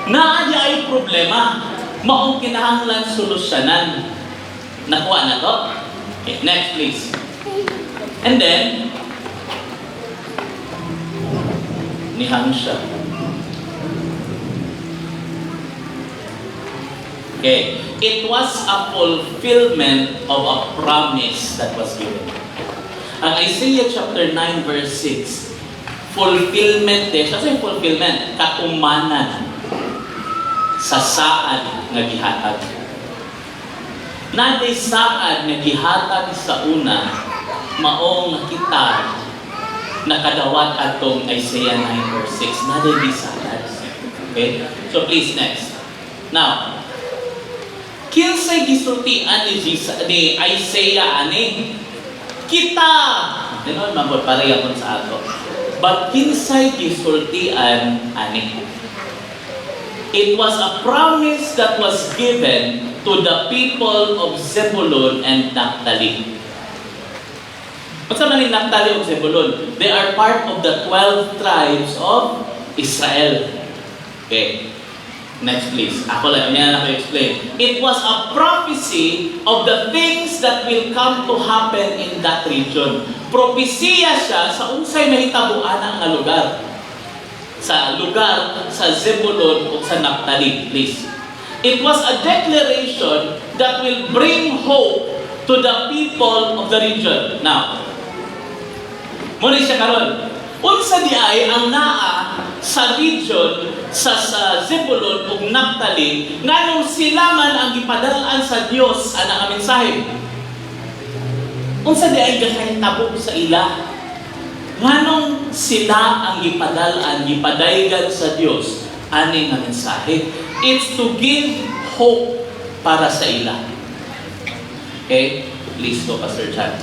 Naa di ay problema. maong kinahanglan solusyonan. Nakuha na to? Okay, next please. And then, nihang siya. Okay, it was a fulfillment of a promise that was given. Ang Isaiah chapter 9 verse 6, fulfillment din. Siya sa fulfillment, katumanan sa saad nga gihatag. Naday saad nga gihatag sa una, maong kita nakadawat atong Isaiah 9 verse 6. Naday gisaad. Okay? So please, next. Now, kinsay gisultian ni Isaiah ani? Kita! Dinon, mabot pareha kon sa ato. But kinsay gisultian ani? It was a promise that was given to the people of Zebulun and Naphtali. What's man ni Naphtali ug Zebulun? They are part of the 12 tribes of Israel. Okay. Next please. Ako lang, yan ako explain. It was a prophecy of the things that will come to happen in that region. Propesiya siya sa unsay mahitabuan nga lugar. Sa lugar sa Zebulun o sa Naphtali, please. It was a declaration that will bring hope to the people of the region. Now, muna siya karon. Unsa di ay ang naa sa region sa Zebulun ug Naphtali nganong sila man ang gipadal-an sa Dios ana nga mensahe. Unsa di ay gahitabo sa ila nganong sila ang gipadal-an gipadaygan sa Dios ani nga mensahe. It's to give hope para sa ila. Okay? Please go, Pastor Chan.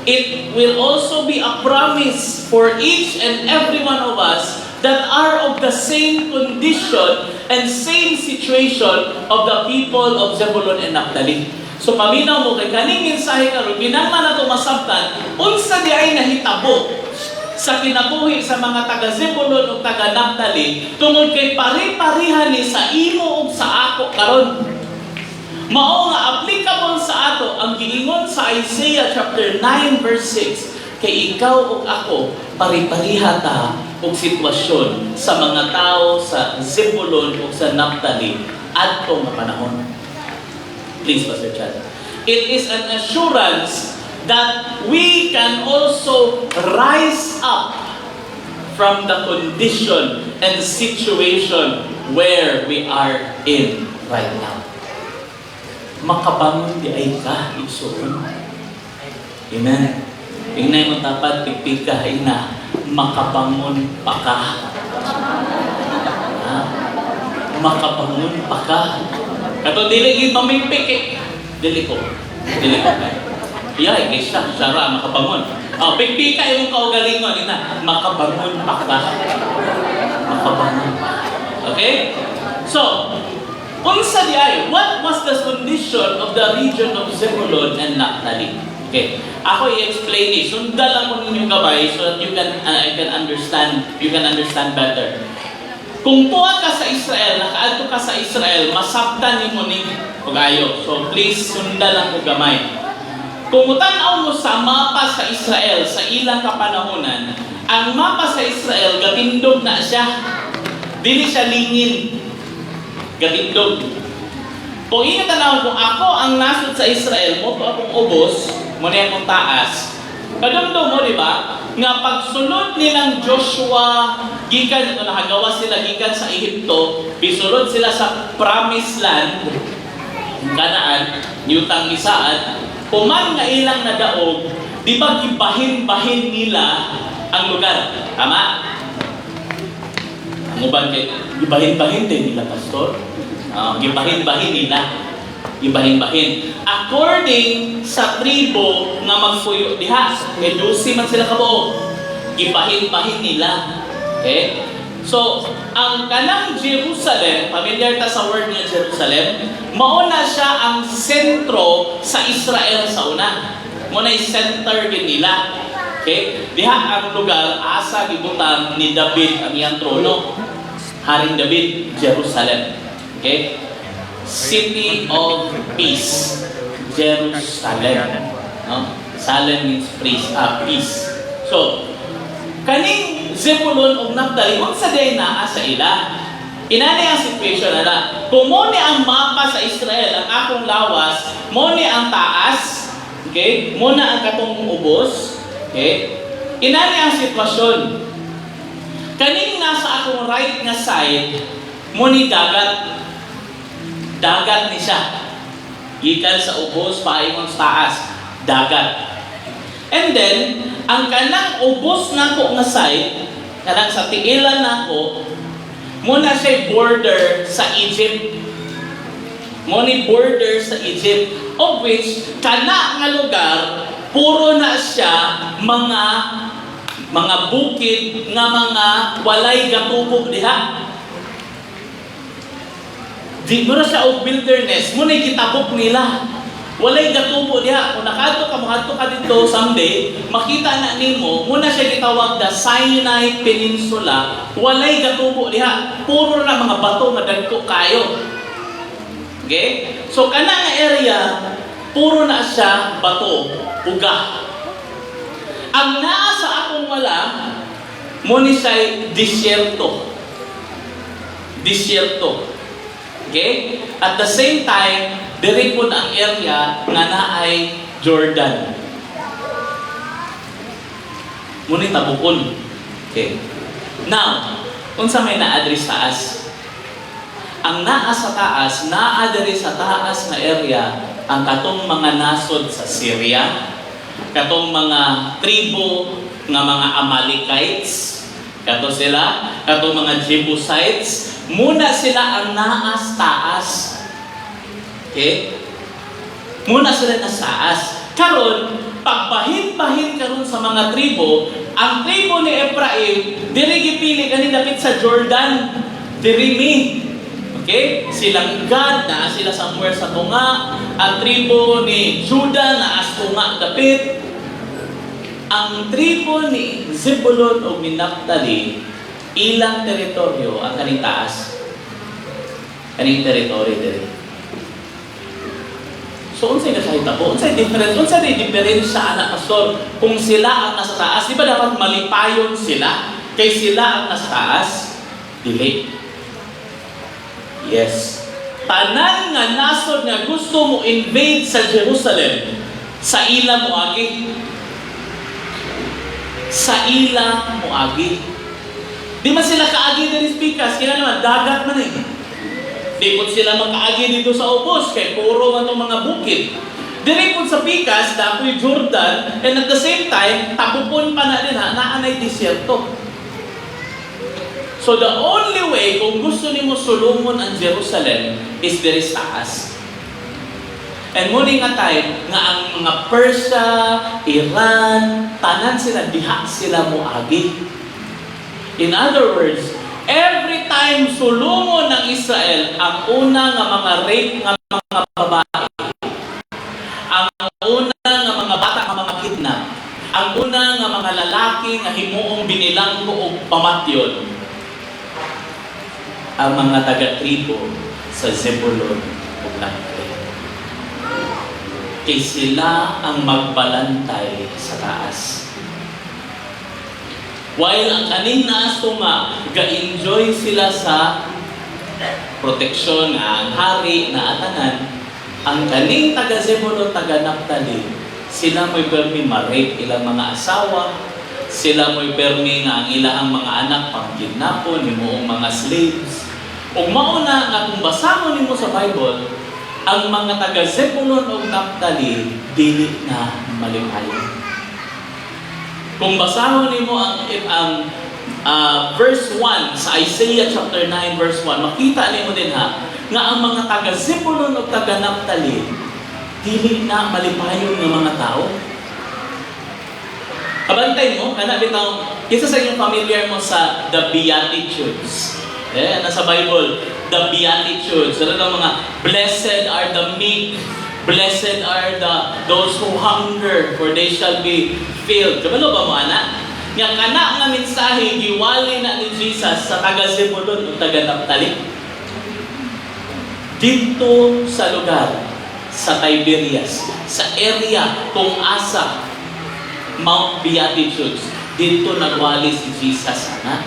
It will also be a promise for each and every one of us that are of the same condition and same situation of the people of Zebulun and Naphtali. So paminaw mo kay kaning mensahe karon kinahanglan nato masabtan unsa di ay nahitabo sa kinabuhi sa mga taga Zebulun ug taga Naphtali tungod kay pare-pareha ni sa imo ug sa ako karon. Mao nga applicable sa ato ang giingon sa Isaiah chapter 9 verse 6 kay ikaw ug ako pare-pareha ta og sitwasyon sa mga tao sa Zebulun ug sa Naphtali adto nga panahon. Please, Pastor Chad. It is an assurance that we can also rise up from the condition and situation where we are in right now. Makabangon di ay ka, igsoon. Amen. Tingnan mo tapat, pipika ina, makabangon pa ka. Ha? Makabangon pa ka. Kato dili mamipik eh. Dili ko. Iya, isa, sara, makabangon. Pipika yung kaugalingon, ina, makabangon pa ka. Makabangon pa. Okay? So, unsa di ay, what was the condition of the region of Zebulun and Naphtali? Okay, ako i-explain it. Sundan lang mo ninyo gabay so that you can understand better. Kung tuwa ka sa Israel, nakaadto ka sa Israel, masabtan nimo ni pag-ayo. So please sundan lang ko gamay. Kung utanaw mo sa mapa sa Israel sa ilang kapanahonan, ang mapa sa Israel gabindog na siya. Dili siya lingin. Gatindog. Kung inatanaw kung ako ang nasod sa Israel, mo to akong ubos, mo na akong taas, kadumdum mo, di ba? Nga pagsunod nilang Joshua, gikan, nakagawa sila gikan sa Ehipto, bisulod sila sa Promised Land, Kanaan, Yutang Isaad, puman nga ilang nadaog, di ba gibahin-bahin nila ang lugar? Tama? Uban kay gibahin-bahin din nila, pastor. Gibahin-bahin nila. Gibahin-bahin. According sa tribo nga magpuyo diha, kay 12 man sila kabuo. Gibahin-bahin nila. Okay? So, ang kanang Jerusalem, familiar ta sa word nga Jerusalem, mauna siya ang sentro sa Israel sa una. Muna center din nila. Okay? Diha ang lugar asa gibutang ni David ang iyang trono. Haring David, Jerusalem. Okay? City of Peace. Jerusalem. No? Salem means peace. So, kaning Zebulon o Naphtali, kung sa day naa sa ila, inani ang situation na kung mo ni ang mapa sa Israel, ang akong lawas, mo ni ang taas, okay? Mo na ang katong ubos, okay? Inani ang sitwasyon. Kaning nasa akong right nga side, mo ni dagat. Dagat ni siya. Gikan sa ubos, paingon sa taas. Dagat. And then, ang kanang ubos na ko nga side, kanang sa tiilan na ko, muna siya border sa Egypt. Muna border sa Egypt. Of which, kana nga lugar, puro na siya mga bukid nga mga walay gatubog diha. Di mo na siya og wilderness, muna gitabok nila. Walay gatubo diha. Kung nakadto ka dito someday, makita na nimo, muna siya gitawag da Sinai Peninsula. Walay gatubo diha. Puro na mga bato nga dagko kayo. Okay? So kana nga area, puro na siya bato, uga. Ang naa sa akong wala, muna siya disyerto. Disyerto. Okay? At the same time, diri po ang area nga naay Jordan. Muna tabukon. Okay. Now, unsa may na-address taas? Ang naa sa taas, na-address sa taas na area, ang katong mga nasod sa Syria, katong mga tribo nga mga Amalekites, katong mga Jebusites, muna sila ang naas taas. Okay? Muna sila na taas. Karon, pagbahin-bahin karon sa mga tribo, ang tribo ni Ephraim, diri gipili kani dapit sa Jordan, diri mi. Okay? Silang God na sila somewhere sa tunga, ang tribo ni Judah na as tunga dapit. Ang tribo ni Zebulon o ni Naphtali, ilang teritoryo ang kaning taas. Kaning teritoryo diri. So, unsay nakahita po? Unsay difference? Unsay diferensya anak pastor kung sila ang nasa taas? Di ba dapat malipayon sila? Kay sila ang nasa taas? Dili. Yes. Tanan nga nasod nga gusto mo invade sa Jerusalem, sa ila mo agi. Sa ila mo agi. Di man sila kaagi diri speakers, kaya naman dagat man eh. Di po sila makaagi dito sa ubos, kay puro man itong mga bukid. Diri po sa Pikas, dapoy Jordan, and at the same time, tapupon pa na din ha, naanay disyerto. So the only way, kung gusto nimo sulumon ang Jerusalem, is diri sa taas. And muli nga time, nga ang mga Persia, Iran, tanan sila, diha sila muagi. In other words, every time sulungon ng Israel, ang una nga mga rape nga mga babae, ang una nga mga bata nga mga kidnap, ang una nga mga lalaki nga himuong binilanggo o pamatyon, ang mga taga-tribo sa Zebulon o Naphtali. Kay sila ang magbalantay sa taas. While ang kaning naas tuma, ga-enjoy sila sa proteksyon nga ang hari na atanan, ang kaning taga-Zebulon, taga-Naphtali, sila mo'y permi ma-rape ilang mga asawa, sila mo'y permi nga ang ilang mga anak pang-kidnapon, himuong mga slaves. O mauna nga kung basahon nimo sa Bible, ang mga taga-Zebulon o Naphtali, dili na malipayon. Kung basahon nimo ang verse 1 sa Isaiah chapter 9 verse 1, makita nimo din ha, nga ang mga taga-Zebulon o taga-Naphtali, dili na malipayon ng mga tao. Kabantay mo, kana bitaw, isa sa inyong familiar mo sa the Beatitudes. Nasa Bible, the Beatitudes. Ano ang mga blessed are the meek, blessed are those who hunger, for they shall be filled. Kabalo ba mo, anak? Nga kana nga mensahe, giwali na ni Jesus sa taga-Zebulon o taga-Naphtali. Dito sa lugar, sa Tiberias, sa area kung asa, Mount Beatitudes, dito nagwali si Jesus, anak.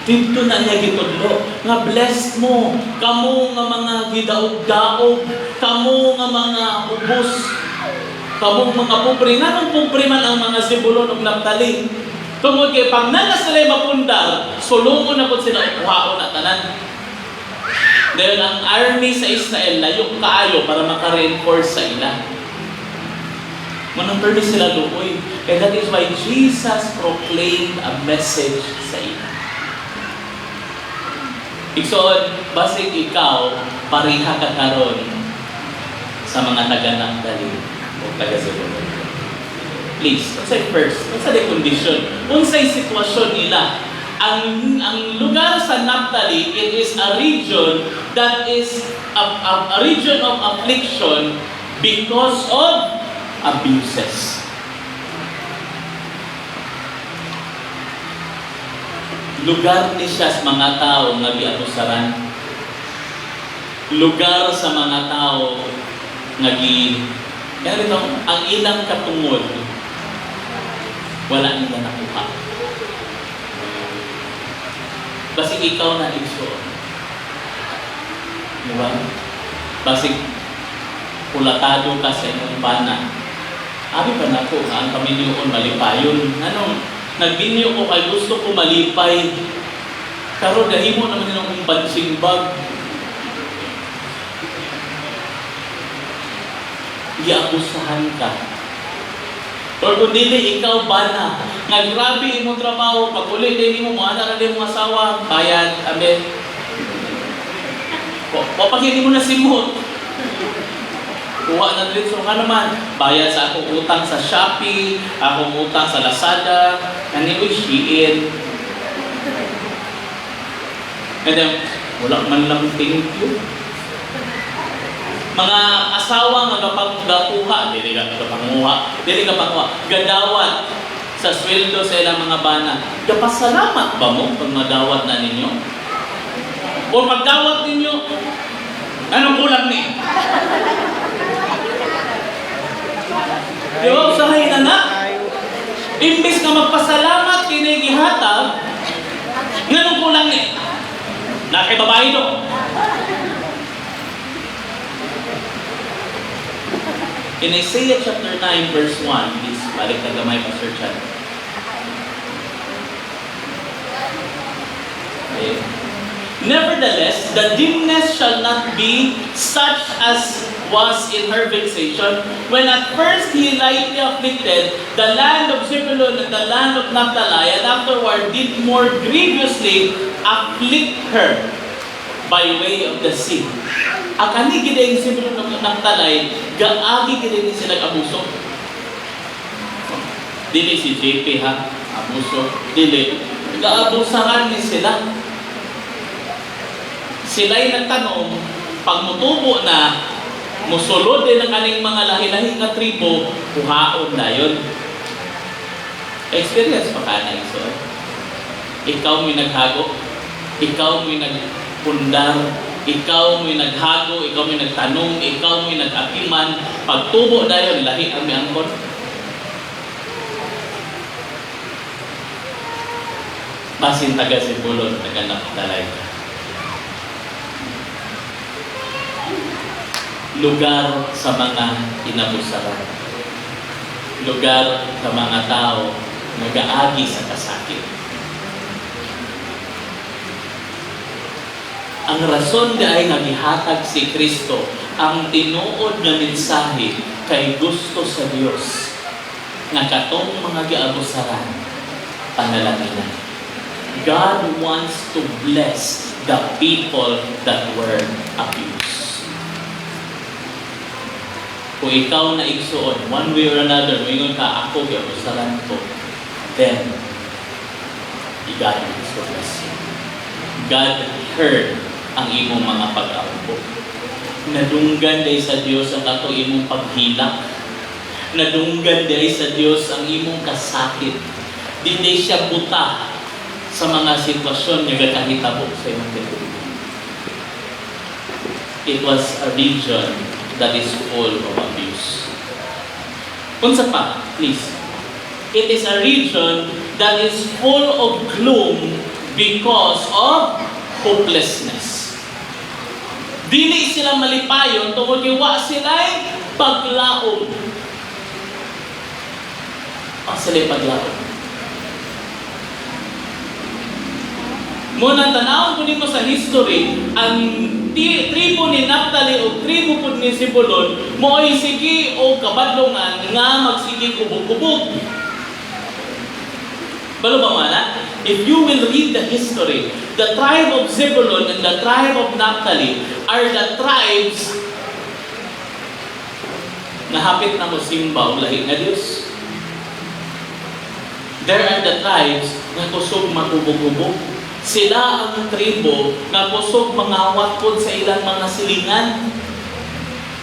Dito na niya gitudlo, nga blessed mo, kamo nga mga gidaog-daog, kamo nga mga ubos, kamo mga pobre, nga nung pobre man ang mga Zebulon ug Naphtali. Tungod kay pag nana sila mapundar, sulungon na po sila ukuhaon at tanan. Dahil ang army sa Israel layo kaayo para maka-reinforce sa ila. Manong turni sila luoy. And that is why Jesus proclaimed a message sa ila. Igsoon, basig ikaw, pariha ka karon sa mga taga-Naphtali o taga-Zebulon. Please, unsay first, unsay condition, unsay sitwasyon nila. Ang lugar sa Naphtali, it is a region that is a region of affliction because of abuses. Lugar ni siya sa mga tao nga giabusaran. Lugar sa mga tao nga kaya ito, ang ilang katungod wala nila nakuha. Basig ikaw na igsoon. Diba? Basig pulatado ka sa inyong bana. Abi ba na ko, ang kaminyoon malipayon? Ano? Nagbinyo ko kay gusto ko malipay. Pero dahimo naman nilang bansing bag. Iakusahan ka. Or kung dili ikaw bana, nga grabe imong trabaho, pag uli din mo ana ra din mong asawa, bayad, amen. O pag hindi mo na simot, kuha na din so nga naman, bayad sa akong utang sa Shopee, akong utang sa Lazada, kani uy shiin. And then, wala man lang thank you. Mga asawa nga kapag gakuha, dili ka panguha, gadawat sa sweldo sa ilang mga bana. Kapasalamat ba mo pag madawat na ninyo? O pagdawat ninyo, anong kulang ni? Di ba, usahay na na? Imbis na magpasalamat kinigihatag, anong kulang ni? Nakibabae do. In Isaiah chapter 9 verse 1, please, balik na gamay pa Sir Chan. Okay. Nevertheless, the dimness shall not be such as was in her vexation, when at first he lightly afflicted the land of Zebulun and the land of Naphtali, and afterward did more grievously afflict her by way of the sea. Akani gid ang Zebulun ng Naphtali, gaagi gid ni sila abuso. Dili si JP ha, abuso. Dili. Gaabusahan ni sila. Sila'y nagtanong, pag mutubo na, musulod din ang kaning mga lahi-lahi na tribo, kuhaon na yun. Experience pa ka na iso. Ikaw may naghago, ikaw may nagpundar, ikaw may naghago, ikaw may nagtanong, ikaw may nag-akiman, pagtubo na yun, lahi ang may angkon. Basin taga Zebulon, taga Naphtali ka. Lugar sa mga inabusaran. Lugar sa mga tao nag-aagi sa kasakit. Ang rason ay nagihatag si Kristo, ang tinuod na mensahe kay gusto sa Dios nga katong mga giabusaran panalaginan. God wants to bless the people that were abused. Kung ikaw na igsuon, one way or another, mayroon ka, ako, giabusaran ko, then, God is to bless you. God heard ang imong mga pag-aumpo. Nadunggan day sa Dios ang ato imong paghilak. Nadunggan day sa Dios ang imong kasakit. Di siya buta sa mga sitwasyon nga gakahitabo sa imong katuligan. it was a region that is full of abuse. Unsa pa, please? It is a region that is full of gloom because of hopelessness. Dili sila malipayon tungod kay wa sila'y paglaom. Ang sila'y paglaom. Muna tanawon ko nimo sa history, ang tribo ni Naphtali o tribo po ni Zebulon mo'y sige o kabadlongan nga magsige kubog-kubog. Balo ba mana? If you will read the history, the tribe of Zebulun and the tribe of Naphtali are the tribes na hapit na mosimba o lahi nga Diyos. There are the tribes na kusog makubog-kubog. Sila ang tribo na kusog mangawat po sa ilang mga silingan.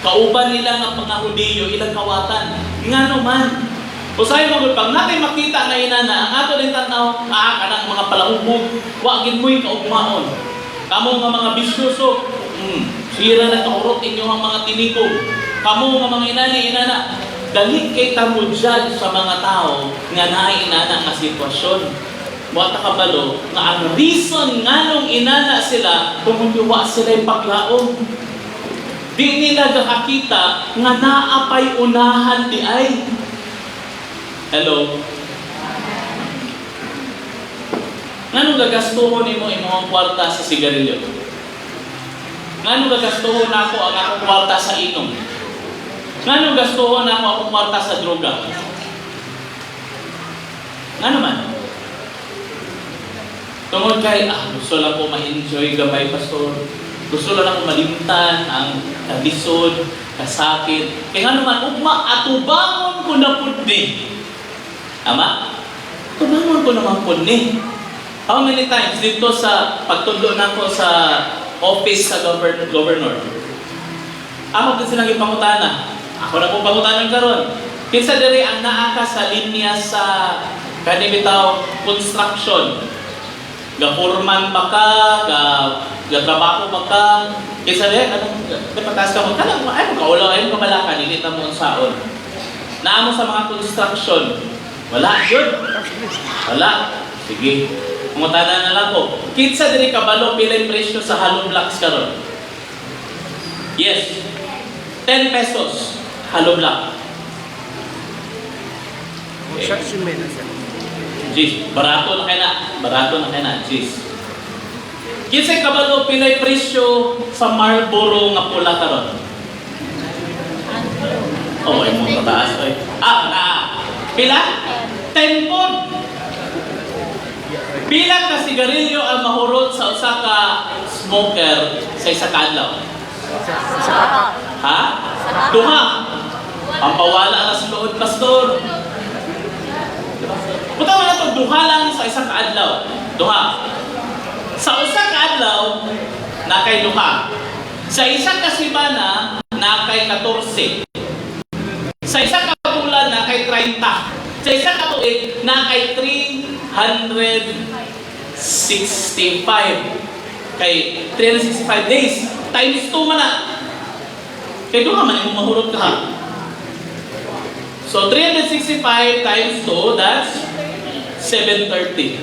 Kauban nila ng mga Hudiyo, ilang kawatan. Nga naman, usay mo pag natin makita na inana, ang ato din tanaw, kanang mga palaubog, wagin mo'y kaugmaon. Kamo nga mga bisyoso, sira na kaurot inyo ang mga tinikog. Kamo nga mga inana, dali kay tamudyan sa mga tao nga naiinana nga sitwasyon. Wata kabalo, nga ang reason nga nung inana sila, tumutuwa sila yung paglaom. Di nila nakakita nga naapay unahan di ay. Hello? Nga nung gagastuhon mo imong kwarta sa sigarilyo? Nga nung gagastuhon ako ang akong kwarta sa inom? Nga nung gastuhon ako ang akong kwarta sa droga? Nga naman? Tungod kay, gusto lang ko ma-enjoy gamay, pastor. Gusto lang ako malimtan ang kalisod, kasakit. Kaya nga naman, ugma, atubangon ko na po ni. Ama? Atubangon ko naman po ni. How many times dito sa pagtudlo na ko sa office sa governor? Ako din silang ipangutana. Ako na po pangutanan karon. Kinsa diri ang naaka sa linya sa kanibitaw construction. Gapurman ba ka, gatrabaho ba ka, kaysa rin, patas ka mo, ay magkaulaw, ay magkabalaka, nilita mo ang saon. Naamo sa mga construction, wala, yun. Wala, sige. Pumutanan na lang ko. Kitsa diri kabalo, pilay presyo sa hollow blocks karon. Yes, 10 pesos, hollow block. Okay. Jeez, barato na kayo na, jeez. Kisay kabalo pilay presyo sa Marlboro nga pula karon. Oh, ay mo taas ay. Pila? 10 pod. Pila ka sigarilyo ang mahurot sa usa ka smoker sa isa ka adlaw? Ha? Duha. Ang pawala na sa luod, pastor. Punta mo na ito, duha lang sa isang kaadlaw. Duha. Sa isang kaadlaw, nakay duha. Sa isang kasimana, nakay 14. Sa isang kabulan, nakay 30. Sa isang katuig, nakay 365. Kay 365 days. Times 2 man na. Kaya duha man yung mahurot ka ha. So 365 times 2, that's 730.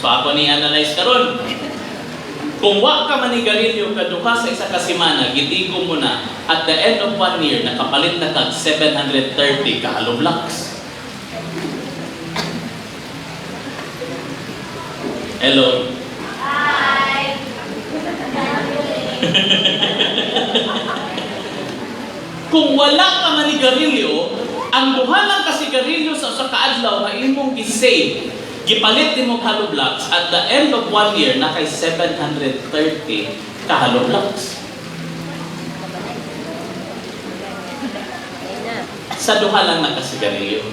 So ako ni-analyze karon. Kung wa ka manigarilyo kaduha sa isa ka semana, gitigo mo na at the end of 1 year, nakapalit na kag 730 ka hollow blocks. Hello? Hi! Kung wala ka manigarilyo, ang duha lang ka sigarilyo sa usa ka adlaw nga imong gi-save, gipalit nimo hollow blocks at the end of 1 year na kay 730 ka hollow blocks. Sa duha lang na ka sigarilyo.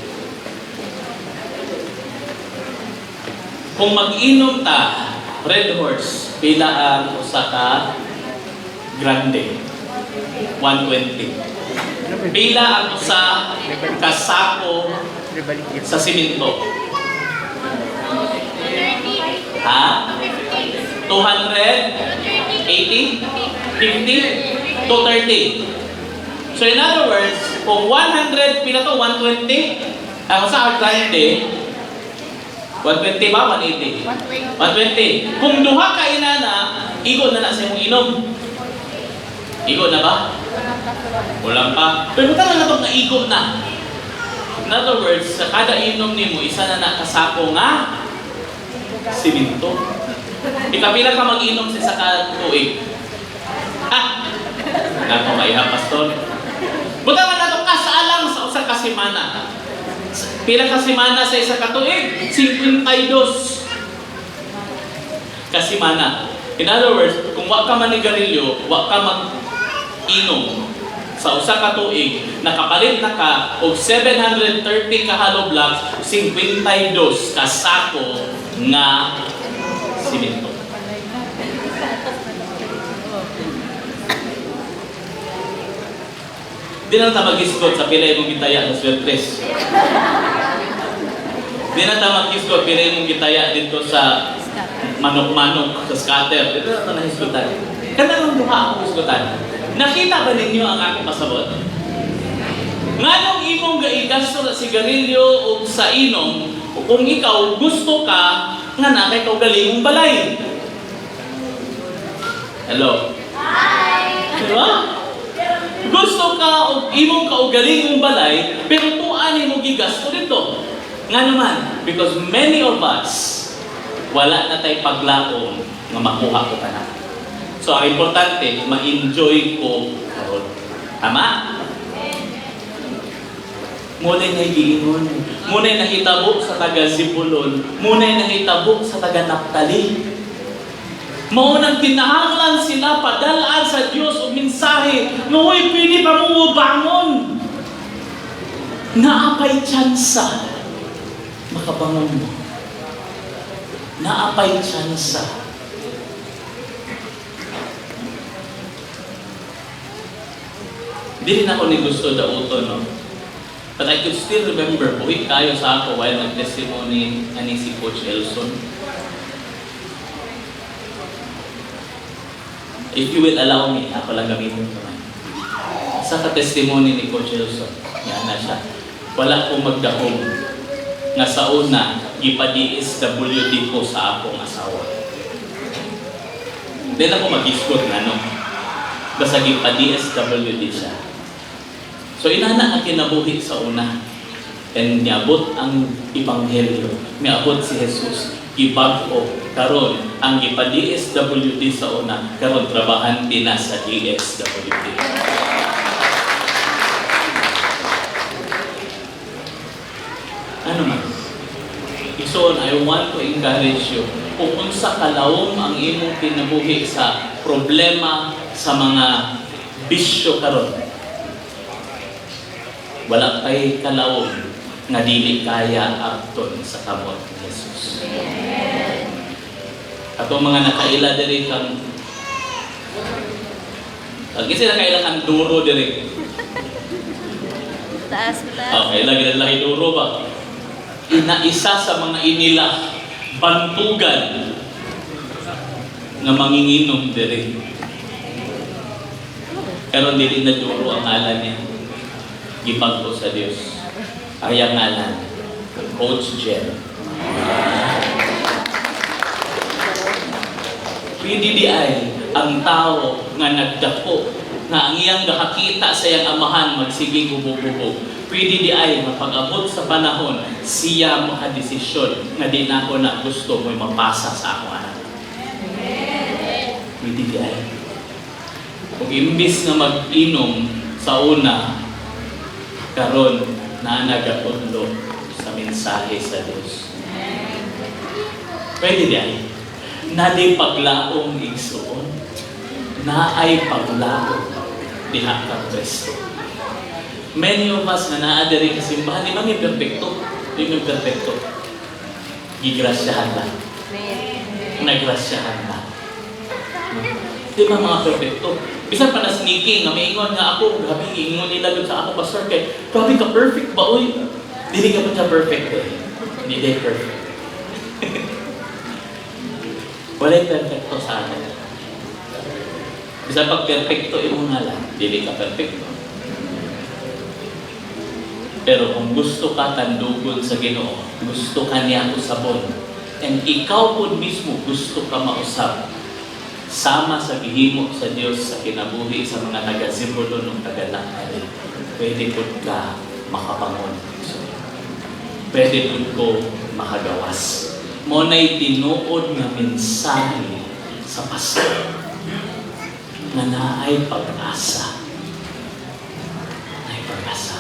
Kung mag-inom ta, Red Horse, pila ang usa ka grande? 120. Pila ang usa kasako sa simento? Ha? 50. 280? 50? 230. So in other words, kung 100, pila to? 120? Kung sa 20, 120 ba? 180? 120. Kung duha ka inana, igo na sa imong inom. Igo na ba? Wala pa. Pero talaga na itong naigo na. In other words, sa kada inom nimo, isa na kasako nga siminto. Ikapila ka mag-inom sa isa ka tuig. Ha? Nato kaya, pastor. Buta man nato kasaalang sa usa ka semana. Pila ka semana sa isa ka tuig? 52 ka semana. In other words, kung wa ka manigarilyo, wa ka mag-inom sa usa ka tuig, nakapalit na ka og 730 ka hollow blocks, 52 ka sako nga simento. Di na ta mag-isgot sa pila imong gitaya sa sweltres. Di na ta mag-isgot pila imong gitaya dito sa manok-manok sa scatter. Di na ta nahisgotan. Kana lang duha akong isgotan. Nakita ba ninyo ang akong pasabot? Nganong imong gaigasto sa sigarilyo o sa inom, kung ikaw gusto ka nga na kay kaugalingong balay? Hello? Hi! Diba? Gusto ka o imong kaugalingong balay, pero tuan mo gigasto dito. Nga naman, because many of us, wala na tayo paglaom nga makuha ko ka na. So, ang importante, ma-enjoy ko karon. Tama? Muna'y nahigiingon. Muna'y nahitabo sa taga Zebulon. Muna'y nahitabo sa taga Naphtali. Maunang kinahanglan sila padalaan sa Diyos o mensahe. Nooy, pili pa mo bangon. Naapay tsansa. Makabangon mo. Naapay tsansa. Hindi rin ako ni gusto dauton, no? But I could still remember, buhit tayo sa ako while nag-testimony ani si Coach Elson. If you will allow me, ako lang gamitin ito man. Sa ka-testimony ni Coach Elson, yan na siya. Wala akong magdahong nga sa una, ipa-DSWD ko sa akong asawa. Hindi na ako mag-iskot na, no? Basta ipa-DSWD siya. So inana ang kinabuhi sa una. And niabot ang Ebanghelyo. Niabot si Jesus. Ibag-o. Karon ang ipa-DSWD sa una. Karon trabahan din na sa DSWD. Ano man? So I want to encourage you. Kung unsa kalawom ang imong kinabuhi sa problema sa mga bisyo karon. Wala kay kalawom nga dili kaya akton sa kamot ni Jesus. Atong mga nakaila diri kang kasi nakaila kang duro diri. Taas. Okay, lagi na duro ba? Isa sa mga inila bantugan nga manginginom diri. Pero dili na duro ang ngalan niya. Gipag ko sa Diyos. Kaya ngalan, Coach Jen. PDDI, ang tao nga nagdako, nga ang iyang nakakita sa iyang amahan, magsiging ubog-ubog. PDDI, mapag-abot sa panahon, siya makadesisyon na di na ako na gusto mo'y mapasa sa ako anak. PDDI. Kung imbis na mag-inom sa una, karon na nagaudlo sa mensahe sa Diyos. Pwede diyan. Na di paglaong igsuon, na ay paglaong diha ka Kristo. Many of us na naadiri sa simbahan, di ba may perfecto? Di may perfecto. Gigrasyahan lang. Nagrasyahan lang. Di ba mga perfecto? Bisan pa na sneaking, na may ingon nga ako, grabe, ingon nila doon sa ako, pastor, kay, grabe ka perfect ba, uy? Dili ka pa siya perfect, eh. Hindi day perfect. Walay perfecto sa atin. Bisa pag perfecto imo nga lang, dili ka perfecto. Pero kung gusto ka tandugon sa Ginoo, gusto ka niya usabon, and ikaw po mismo gusto ka mausap, sama sa gihimo sa Dios sa kinabuhi sa mga taga-Zebulon o taga-Naphtali, pwede po ka makabangon. Pwede po ko makagawas. Mona'y tinuod nga mensahe sa pastor na naay pag-asa. Naay pag-asa.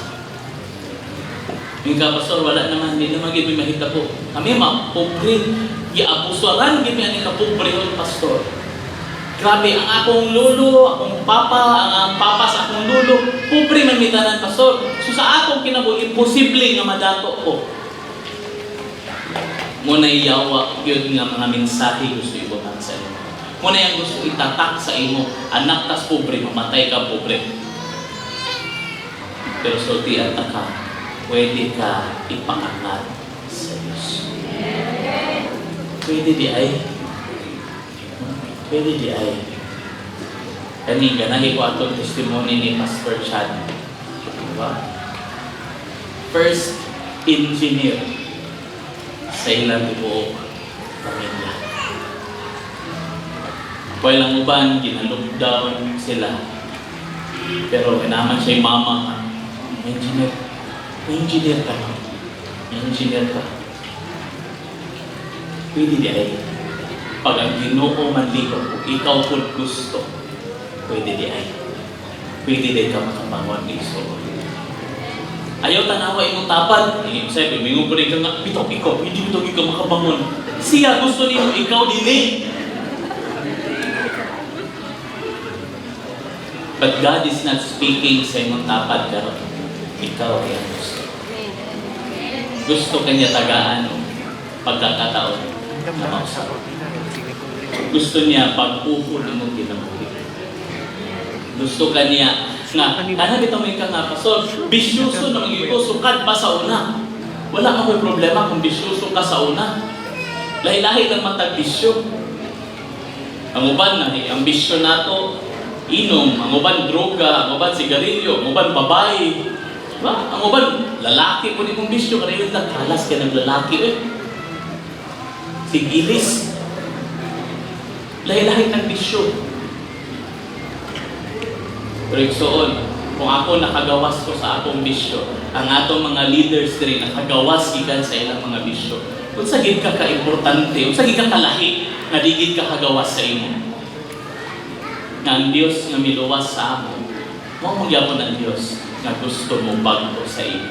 Yung pastor, wala naman, hindi naman gini mahita po. Kami pobre, iabusuran gini ang kapobre ng pastor. Grabe, ang akong lolo, akong papa, ang papa sa akong lolo, pobre man mitanan pastor. So sa akong kinabuhi, imposible nga madato ko. Muna iyawa yun nga mga mensahe gusto ibutan sa imo. Muna yung gusto itatak sa imo, anak tas pobre, mamatay ka pobre. Pero sulti at ka, pwede ka ipangangat sa Diyos. Pwede di ay. Pwede di ay. Kani ganahi ko atong testimony ni Pastor Chad. Diba? First engineer sa ilang buong pamilya. Kaya lang uban, ginalockdown sila. Pero naman siya yung mama, engineer. Engineer ka na. Engineer ka. Pwede di ay. Pag ang Ginoo manligo, kung ikaw po gusto, pwede di ay. Pwede di ka makabangon ni Iso. Ayaw tanawa imong tapad. Sabi, mingo ko rin ka nga, bitok ikaw, hindi bitok ikaw makabangon. Siya gusto niyo, ikaw dili. But God is not speaking sa imong tapad karon. Ikaw ay gusto. Gusto kanya tagaan o pagkakataon na mausap. Gusto niya pag-upod imong kinabuhi. Gusto kanya nga, ano bitaw may ka nga, Pastor, bisyoso na mag-iko, sukad pa sa una. Wala ka may problema kung bisyoso ka sa una. Lahi-lahi ng matag bisyo. Ang uban na, ang bisyo nato, inom, ang uban droga, ang uban sigarilyo, ang uban babae. Diba? Ang uban, lalaki po ni mong bisyo, kaya yung nagkalas ka ng lalaki eh. Sigilis. Lahi-lahi ng bisyo. Pero iksoon, kung ako nakagawas ko sa akong bisyo, ang atong mga leaders rin nakagawas gikan sa ilang mga bisyo. Kung sa gid ka ka-importante, kung sa gid ka kalahi, na digid ka kagawas sa imo. Nga ang Diyos nga miluwas sa amo, mong magyapon ang Diyos nga gusto mo bago sa imo.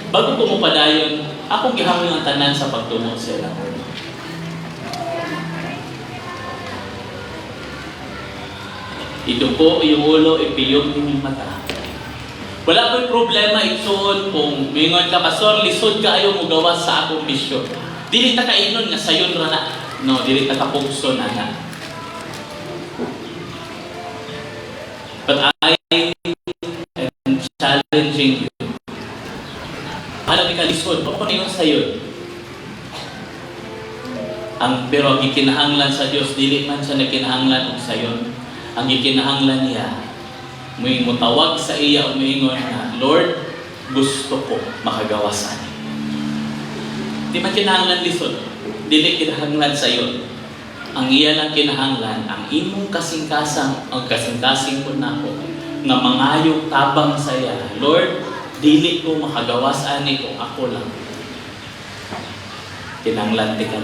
Bago ko mo padayon, akong gihangon ang tanan sa pagtumo sa ilang. Iduko yung ulo, ipiyong yung mata. Wala ko'y problema iksoon kung mingon ka, Pastor, lisod ka ayaw mo gawas sa akong bisyo. Dili ta kainon nga sayon ra na. No, dili ta kapugso na na. But I am challenging you. Alam ka lisod, o kung yun sayon. Pero ang ikinahanglan sa Diyos, dili man siya nagkinahanglan og sayon. Ang ikinahanglan niya, may mutawag sa iya o maingon na, Lord, gusto ko makagawasan. Di man kinahanglan lisod, dili kinahanglan sa iyo. Ang iya lang kinahanglan, ang imong kasing-kasang, ang kasing-kasing ko na ko, nga mangayong tabang sa iya. Lord, dili ko makagawas ani kung ako lang. Kinahanglan ti ka.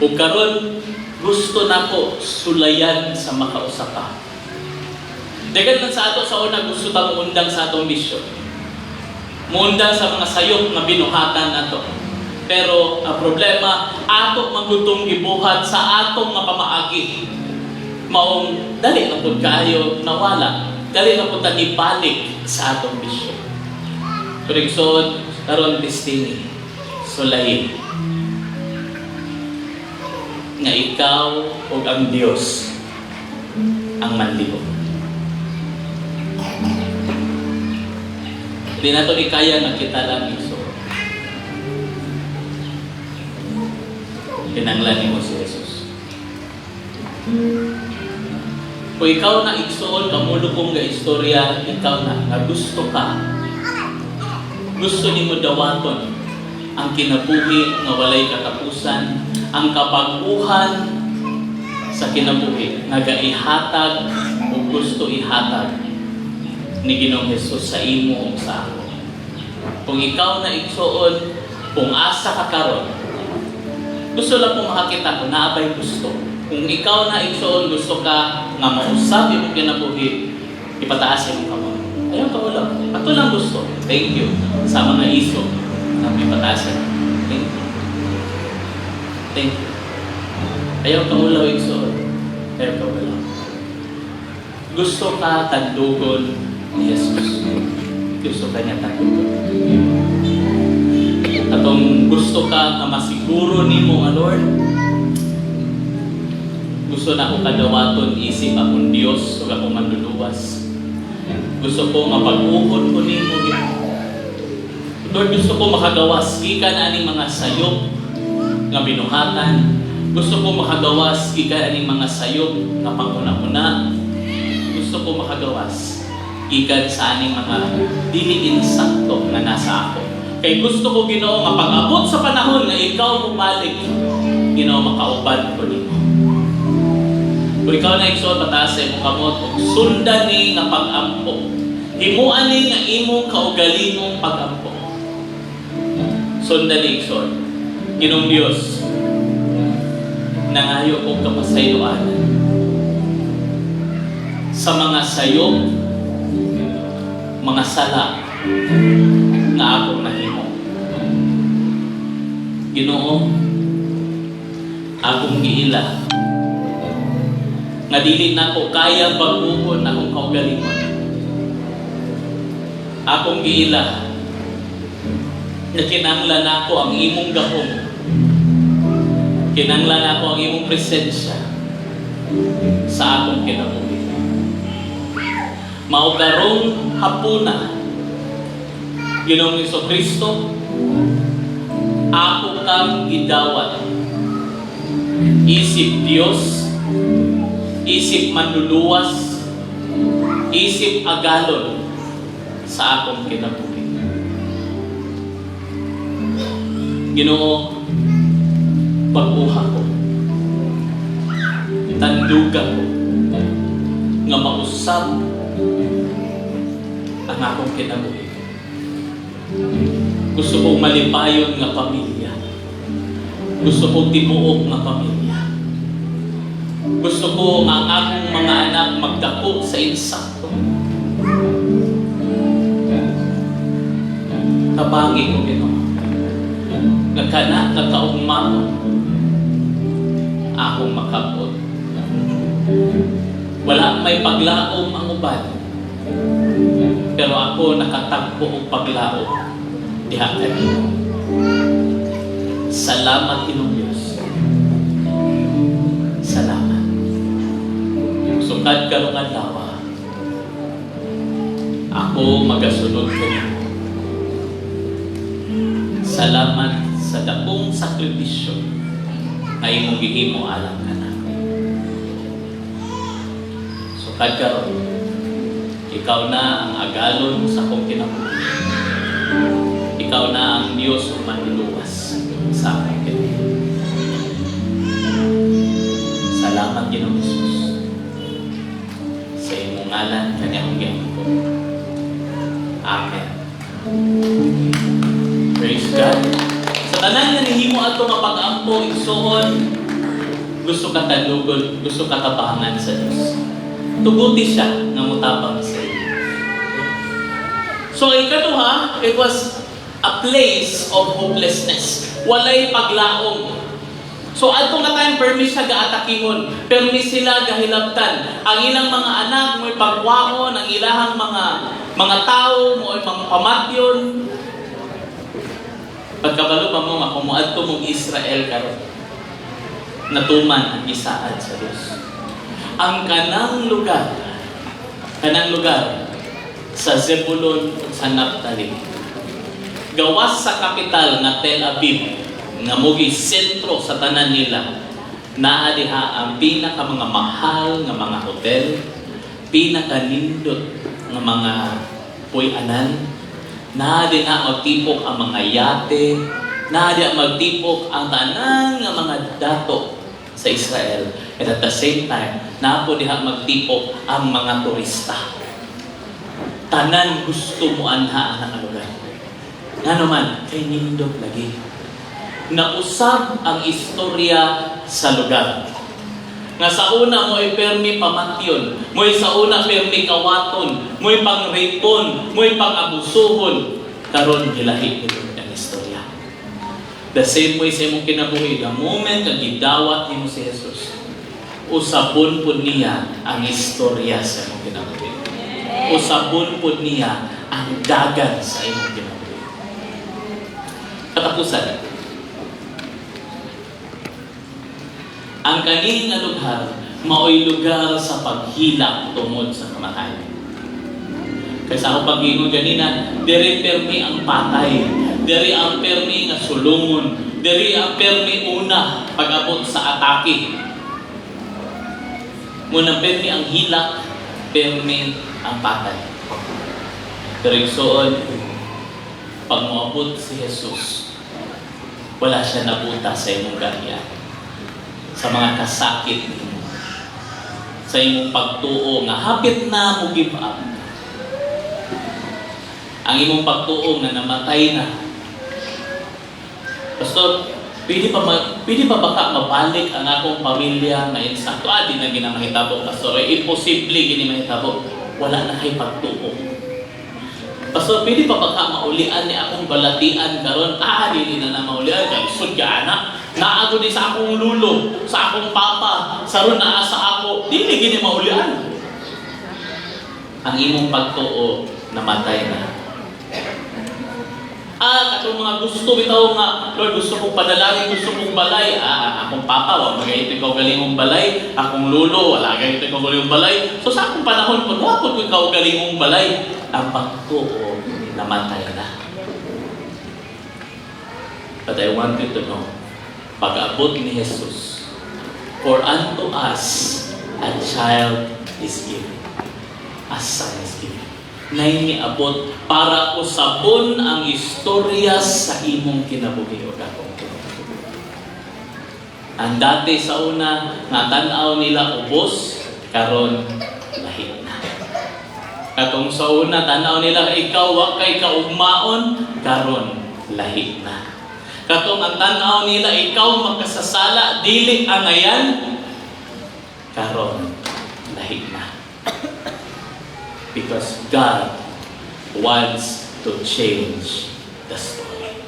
Ug karon gusto na ko sulayan sa makausapa. Dagan man sa ato sa una gusto ta muundang sa atong bisyo. Muundang sa mga sayop nga binuhatan nato. Pero ang problema, ato magutong gibuhat sa atong nga pamaagi. Maong dali na pud kaayo nawala. Dali na pud ta ibalik sa atong bisyo. Pero igsoon karon destiny. Sulayin. Nga ikaw o ang Diyos ang manlibog. Hindi na ito ni kaya na kita lang iso. Kinanglan nimo si Jesus. Kung ikaw na igsuon, kamulukong nga istorya, ikaw na, nga gusto ka, gusto nimo dawaton ang kinabuhi nga walay katapusan, ang kabaguhan sa kinabuhi nga gaihatag o gusto ihatag ni Ginoong Hesus sa imo o sa ako. Kung ikaw na igsuon, kung asa ka karon, gusto lang po makakita ko naabay gusto. Kung ikaw na igsuon, gusto ka nga mausap imong kinabuhi, ipataas imong kamot. Ayaw ka ulam. Ato lang gusto. Thank you. Sa mga iso na ipataas. Thank you. Thank you. Ayaw ka ulaw igsuon. Ayaw ka ulaw. Gusto ka tandugon ni Jesus. Gusto ka niya tandugon. Atong gusto ka nga masiguro nimo nga Lord, gusto na akong kadawaton isip akong Diyos o akong manluluwas. Gusto ko mapag-uhod ko nimo. Lord, gusto ko makagawas gikan aning mga sayop nga binuhatan. Gusto ko makagawas gikan aning mga sayop nga panguna-una. Gusto ko makagawas gikan sa aning mga dili insakto nga nasa ako. Kay gusto ko Ginoo nga pag-abot sa panahon nga ikaw bumalik, Ginoo makauban ko nimo. Kung ikaw na igsoon, pataas sa imong kamot, sundan ni nga pag-ampo. Himuan ni nga imong kaugalingong pag-ampo. Sundan ni igsoon. Ginong Diyos, nangayo kong kapasayloan sa mga sayop, mga sala na akong nahimo. Ginoo, akong giila nga dili na ko kaya baguhon akong kaugalingon. Akong giila na kinanglan ako ang imong gahom. Kinanglan ako ang imong presensya sa akong kinabuhi. Maugarong hapuna, Ginoong Jesucristo, ako kang idawat. Isip Diyos, isip manluluwas, isip agalon sa akong kinabuhi. Ginoo, pag-uha ko, tanduga ko, nga mausap ang akong kinabuhi. Gusto kong malipayon nga pamilya. Gusto kong tibuok nga pamilya. Gusto ko ang akong mga anak magdako sa insakto. Tabangi ko Ginoo. Nga kana nga kaugmahon akong makabot. Wala may paglaom ang uban. Pero ako nakatagpo og paglaom diha kay Ginoo. Salamat Ginoong Diyos. Salamat. Sukad karong adlaw, ako magasunod kanimo. Salamat sa dakong sakripisyo nga imong gihimo alang kanako. Sukad karon, ikaw na ang agalon sa akong kinabuhi. Ikaw na ang Diyos o manluluwas sa akong kinabuhi. Salamat Ginoong Jesus. Sa imong ngalan kanyang gihimo. Amen. Praise God. Sa tanan nga nihimo ato nga pag-ampo igsoon, gusto ka talugon, gusto ka tabangan sa Dios. Tuguti siya nga mutapang sa iyo. So ikaduha, it was a place of hopelessness. Walay paglaom. So adto nga tayong permis siya gaatakihon, permis sila gahilabtan. Ang ilang mga anak mo'y pagwaon, ang ilahang mga tao mo'y mga pamatyon. Pagkabalo pa mo, makumuad ko mong Israel karon. Natuman ang isaad sa Diyos. Ang kanang lugar sa Zebulon at sa Naphtali, gawas sa kapital na Tel Aviv, nga mugi sentro sa tanan nila. Naa diha ang pinaka mga mahal nga mga hotel, pinaka nindot nga mga puy-anan, naa diha magtipok ang mga yate, naa diha magtipok ang tanan nga mga dato sa Israel. And at the same time, naa po diha magtipok ang mga turista. Tanan gusto mo anha ang lugar. Nga naman, kay nindot lagi. Nausab ang istorya sa lugar. Nga sa una mo ay permi pamatyon, mo ay sa una permi kawaton, mo ay pangripon, mo ay pangabusuhon, karon gilahi nito ang istorya. The same way sa imong kinabuhi, the moment nga gidawat nimo si Jesus, usabon po niya ang istorya sa imong kinabuhi. Usabon po niya ang dagan sa imong kinabuhi. Katapusan, ang kaning nga lugar, mao'y lugar sa paghilak tungod sa kamatayan. Kaysa ako pag-ingon ganina, diri permi ang patay, diri ang permi nga sulungon, diri ang permi una pag-abot sa atake. Muna permi ang hilak, permi ang patay. Direksoon, pag moabot si Jesus, wala siya nabuta sa imong gariyan, sa mga kasakit mo, sa imong pagtuo nga hapit na mo give up. Ang imong pagtuo nga namatay na. Pastor, pwede pa baka mabalik ang akong pamilya na insakto? Di na ginamahitabo, Pastor. Imposible gini mahitabo. Wala na kay pagtuo. Pastor, pwede pa baka maulian ni akong balatian karon? Dili na maulian. Kaya isod ka, anak. Naago din sa akong lulo, sa akong papa, saron naa sa ako, dili gini maulian. Ang imong pagtuo, namatay na. Katong mga gusto bitaw nga, Lord, gusto kong panalangin, gusto kong balay. Akong papa, wala magayito ikaw galingong balay. Akong lulo, wala gayito ikaw galingong balay. So sa akong panahon po, wapot ko ikaw galingong balay. Ang pagtuo, namatay na. But I want you to know, pag-abot ni Jesus, for unto us a child is given, a son is given. Nainiabot para usabon ang istorya sa imong kinabuhi o dakong kinabuhi. Ang dati sa una, natanaw nila ubos, karon lahi na. Katong sa una, tanaw nila ikaw, wa kay kaugmaon, karon lahi na. Katong ang tanaw nila ikaw magkasasala, dili angayan, karon lahi na. Because God wants to change the story.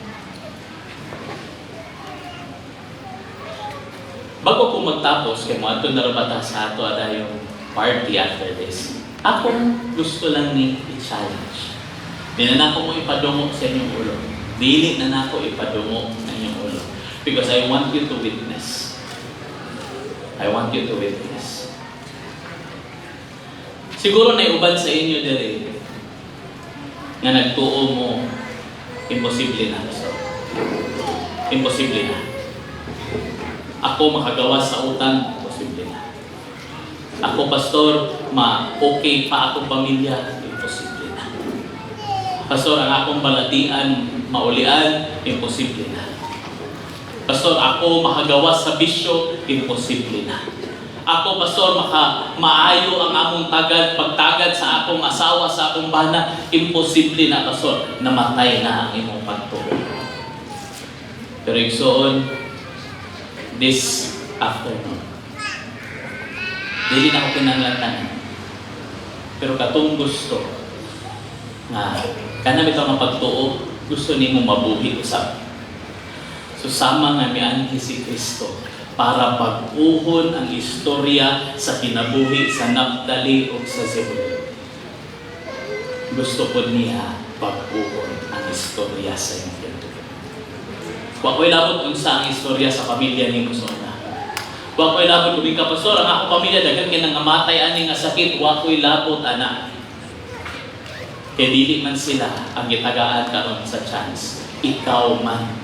Bago ko magtapos, kay mga ito narabata sa ato ada yung party after this, ako gusto lang ni i-challenge. Di na ako mo ipadungo sa inyong ulo. Dili na ako ipadungo sa inyong ulo. Because I want you to witness. I want you to witness. Siguro na iuban sa inyo dere nga nagtuo mo, imposible na. So, imposible na. Ako makagawa sa utang, imposible na. Ako, pastor, okay pa akong pamilya, imposible na. Pastor, ang akong balatian, maulian, imposible na. Pastor, ako makagawa sa bisyo, imposible na. Ako, pastor, maayo ang among pagtagad sa akong asawa, sa akong bana, imposible na, pastor. Namatay na ang imong pagtuo. Pero igsoon, this afternoon, dili na ako kinahanglan. Pero katong gusto nga kanang bitaw nga pagtuo, gusto nimo mabuhi usab. So sama nga mianhi si Kristo para pag-uhon ang istorya sa kinabuhi sa Naphtali o sa Zebulun. Gusto po niya pag-uhon ang istorya sa inyong kinabuhi. Wa ko'y labot unsa ang istorya sa pamilya ni Musona. Wa ko'y labot kung ka, pastor, ang akong pamilya daghan kay nangamatay ani nga sakit, wa ko'y labot ana. Kay dili man sila ang gitagaan karon sa chance. Ikaw man.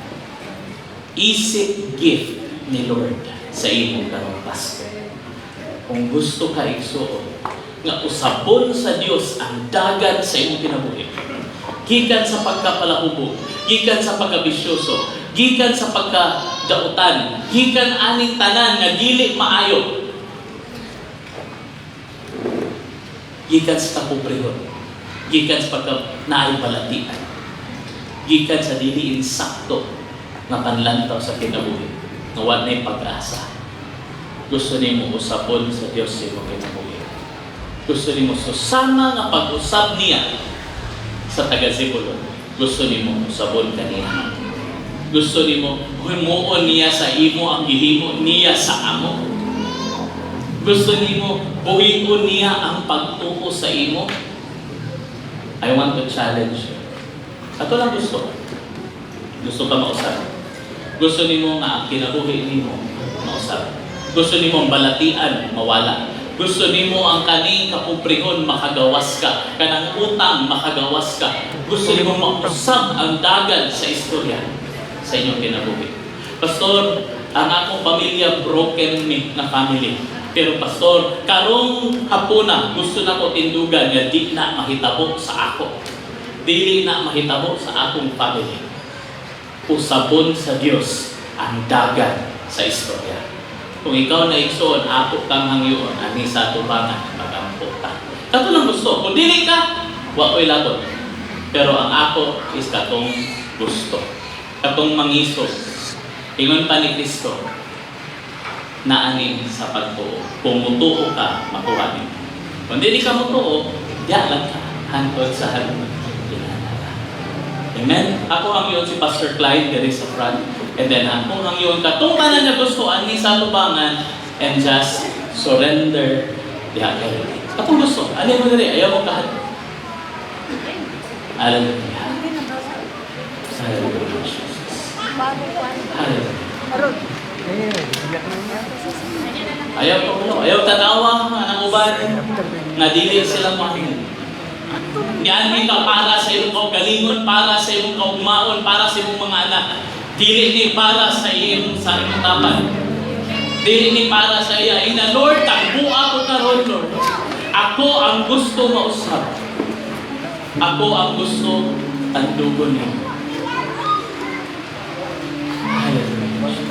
isip gift ni Lord sa imong karong Pasko. Kung gusto ka igsuon nga usabon sa Dios ang dagat sa imong kinabuhi, gikan sa pagkapalahubog, gikan sa pagkabisyoso, gikan sa pagkadautan, gikan aning tanan nga dili maayo, gikan sa kapobrehon, gikan sa pagka-naay balatian, gikan sa dili insakto nga panlantaw sa kinabuhi, nga walay pag-asa. Gusto nimo usabon sa Dios sa imong kinabuhi. Gusto nimo susama nga pag-usab niya sa taga-Zebulon. Gusto nimo usabon kaniya. Gusto nimo himuon niya sa imo ang gihimo niya sa amo. Gusto nimo buhion niya ang pagtuo sa imo. I want to challenge you. Ato lang gusto. Gusto ka mausap. Gusto nimo nga ang kinabuhi nimo mausap. Gusto nimo ang balatian mawala. Gusto nimo ang kaning kapobrehon makagawas ka, kanang utang makagawas ka. Gusto nimo mausab ang dagan sa istorya sa inyong kinabuhi. Pastor, ang akong pamilya broken na family. Pero pastor, karong hapuna gusto na ko tindugan nga di na mahitabo sa ako. Dili na mahitabo sa akong family. Usabon sa Dios ang dagan sa istorya. Kung ikaw na igsoon, ako kang hangyoon, ani sa tubangan, magampo ka. Kato lang gusto. Kung dili ka, wakoy lagot. Pero ang ako is katong gusto. Katong mangiso. Ingon pa ni Kristo, na ani sa pagtuo. Kung mutuo ka, makuha niyo. Kung dili ka mutuo, diya lang ka. Hantod sa halaman. Amen? Ako ang yun si Pastor Clyde, there is a front. And then ako ang yun katong tanan na gusto ani sa tubangan and just surrender diha kay Lord. Katong gusto, ani mo diri, ayaw mo kahat. Hallelujah. Hallelujah. Hallelujah. Ayaw ko mo, ayaw tanawa ang uban nga dili sila mahin. Niyan ka para sa imong kaugalingon, para sa imong kaugmaon, para sa imong mga anak. Dili ni para sa iyong sarili tapan. Dili ni para sa iya. Ina, Lord, tagbo ako karon, Lord. Ako ang gusto mausap. Ako ang gusto tandugon niyo. Hallelujah.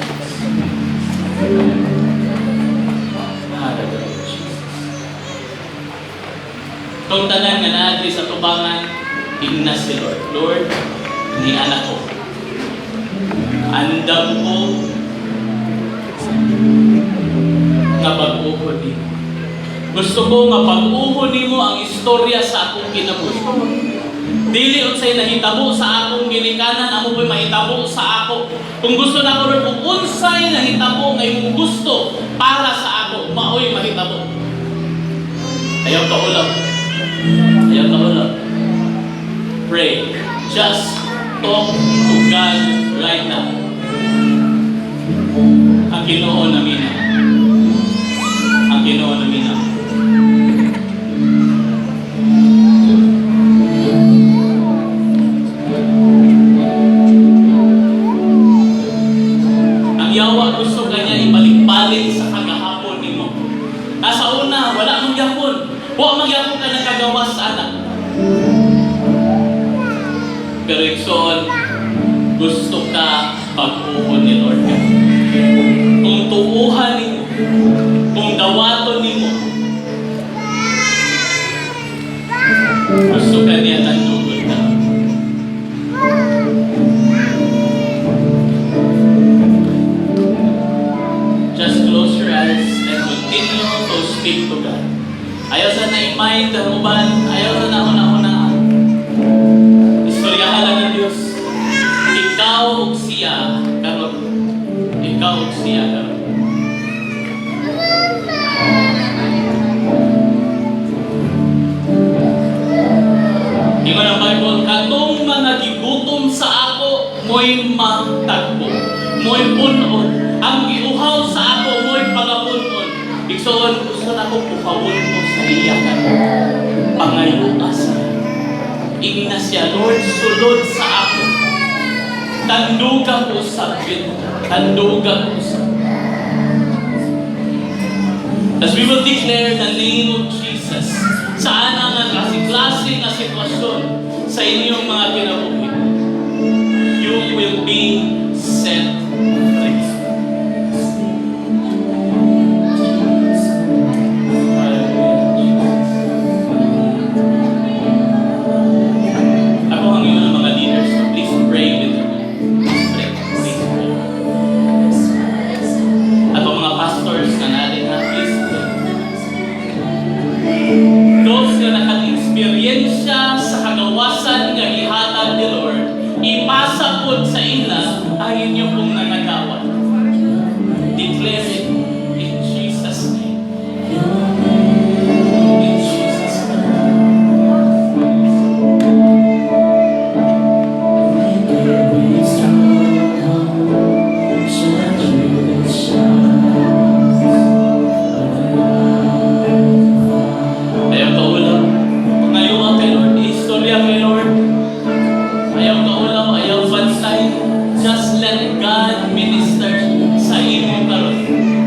Hallelujah. Kung tanan nga natin sa tubangan, ignas si Lord. Lord, ni anak ko. Andam ko nga pag-uhod nimo. Gusto ko nga pag-uhod nimo ang istorya sa akong kinabuhi. Dili unsay nahitabo sa akong ginikanan, amo po'y mahitabo sa ako. Kung gusto na ko rin kung unsay nahitabo nga imong gusto para sa ako, maoy mahitabo. Ayaw ka ulam. Ayaw ka ulam. Pray. Just talk to God right now. Ang Ginoo namin. Ang Ginoo namin. Ang yawa gusto kanya ibalik-balik sa kagahapon nimo. Nasa una, wala mong yapon. Wa magyapon ka ng kagawas sa anak. Pero iksoon, gusto ka pag-uhon ni Lord ka. Kung tuuhan nimo, kung dawaton nimo, gusto ka niya tandugon ka. Just close your eyes and continue to speak to God. Ayaw sa na i-mind ang uban, ayaw sa na una-una. Istoryahan lang ng Diyos. Ikaw o siya karon. Ikaw o siya karon. Ingon ang Bible, katong mga gigutom sa ako, mo'y matagpo, mo'y punon. Ang giuhaw sa ako, mo'y pagapunon. Igsoon, gusto na ko pukawon mo sa iyakan. Pangayo asa. Igna siya, Lord, sulod sa ako. Tandugang usap yun. Tandugang usap. As we will declare the name of Jesus sa anang klase-klase na sitwasyon sa inyong mga kinabuhi, you will be set free. Ako ang inyong mga leaders, so please pray with me. Pray, please pray. Ako mga pastors na natin, please pray. Those na nakag-experiensya sa kagawasan nga ihatag ni Lord, ipasa po sa ila ay inyo pong nanagawa. Declare it in Jesus' name. In Jesus' name. Ayaw kaulam. Ngayon ang kay Lord, istorya kay Lord. Ayaw kaulam, ayaw bansay. Just let God minister sa inyo karon.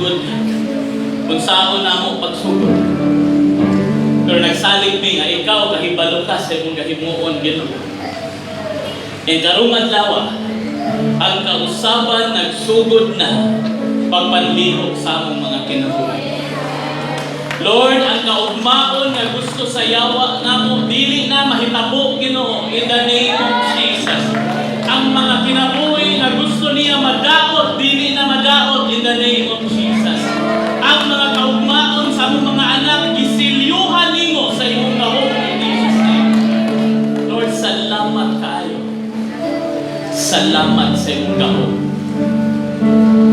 pagsugod kung saan na mo pagsugod. Pero nagsalig mi nga ikaw kahibalo ka sa imong gahimuon Ginoo. And karong adlaw ang kausaban nagsugod na pagpanlihok sa among mga kinabuhi. Lord, ang kaugmaon nga gusto sa yawa namo dili na mahitabo Ginoo in the name of Jesus. Ang mga kinabuhi nga gusto niya madaot dili na madaot in the name of Jesus. Ang mga kaugmaon sa among mga anak gisilyuhan nimo sa imong gahom in Jesus name. Lord, salamat kaayo. Salamat sa imong gahom.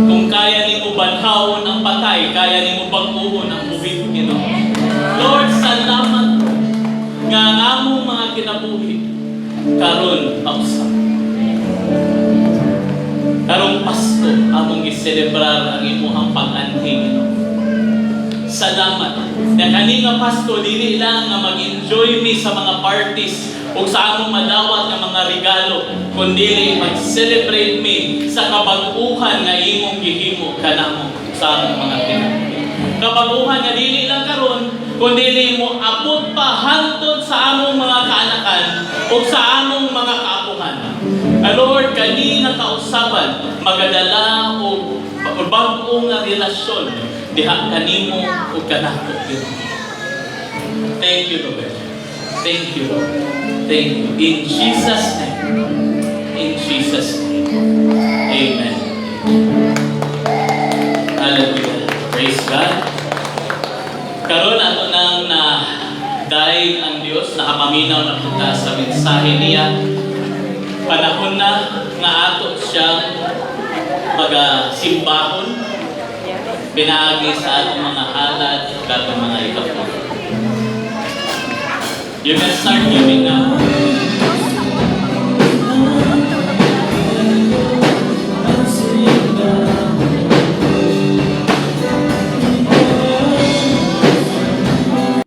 Kung kaya nimo banhawon ang patay, kaya nimo bag-uhon ang buhit Ginoo. Lord, salamat nga ang among mga kinabuhi karon pausap. Karong Pasko among giselebrar ang imong pag-anhi Ginoo. Salamat. Na kanina Pasko dili lang nga mag-enjoy mi sa mga parties o sa among madawat nga mga regalo, kundi mag-celebrate mi sa kabag-uhan nga imong gihimo kanamo sa among mga kinabuhi. Kabag-uhan nga dili lang karon, kundi mo abot pa hangtod sa among mga kaanakan o sa among mga kaapuhan. Lord, kanina kausaban magadala o bag-o nga relasyon diha kanimo o kanako. Thank you, Lord. Thank you, Lord. Thank you. In Jesus' name. In Jesus' name. Amen. Hallelujah. Praise God. Karon ato nang na dahil ang Dios nakapaminaw na punta sa mensahe niya. Panahon na ato siyang mag-simbahon, pinaagi sa atong mga halad at mga ikaw. You can start giving now.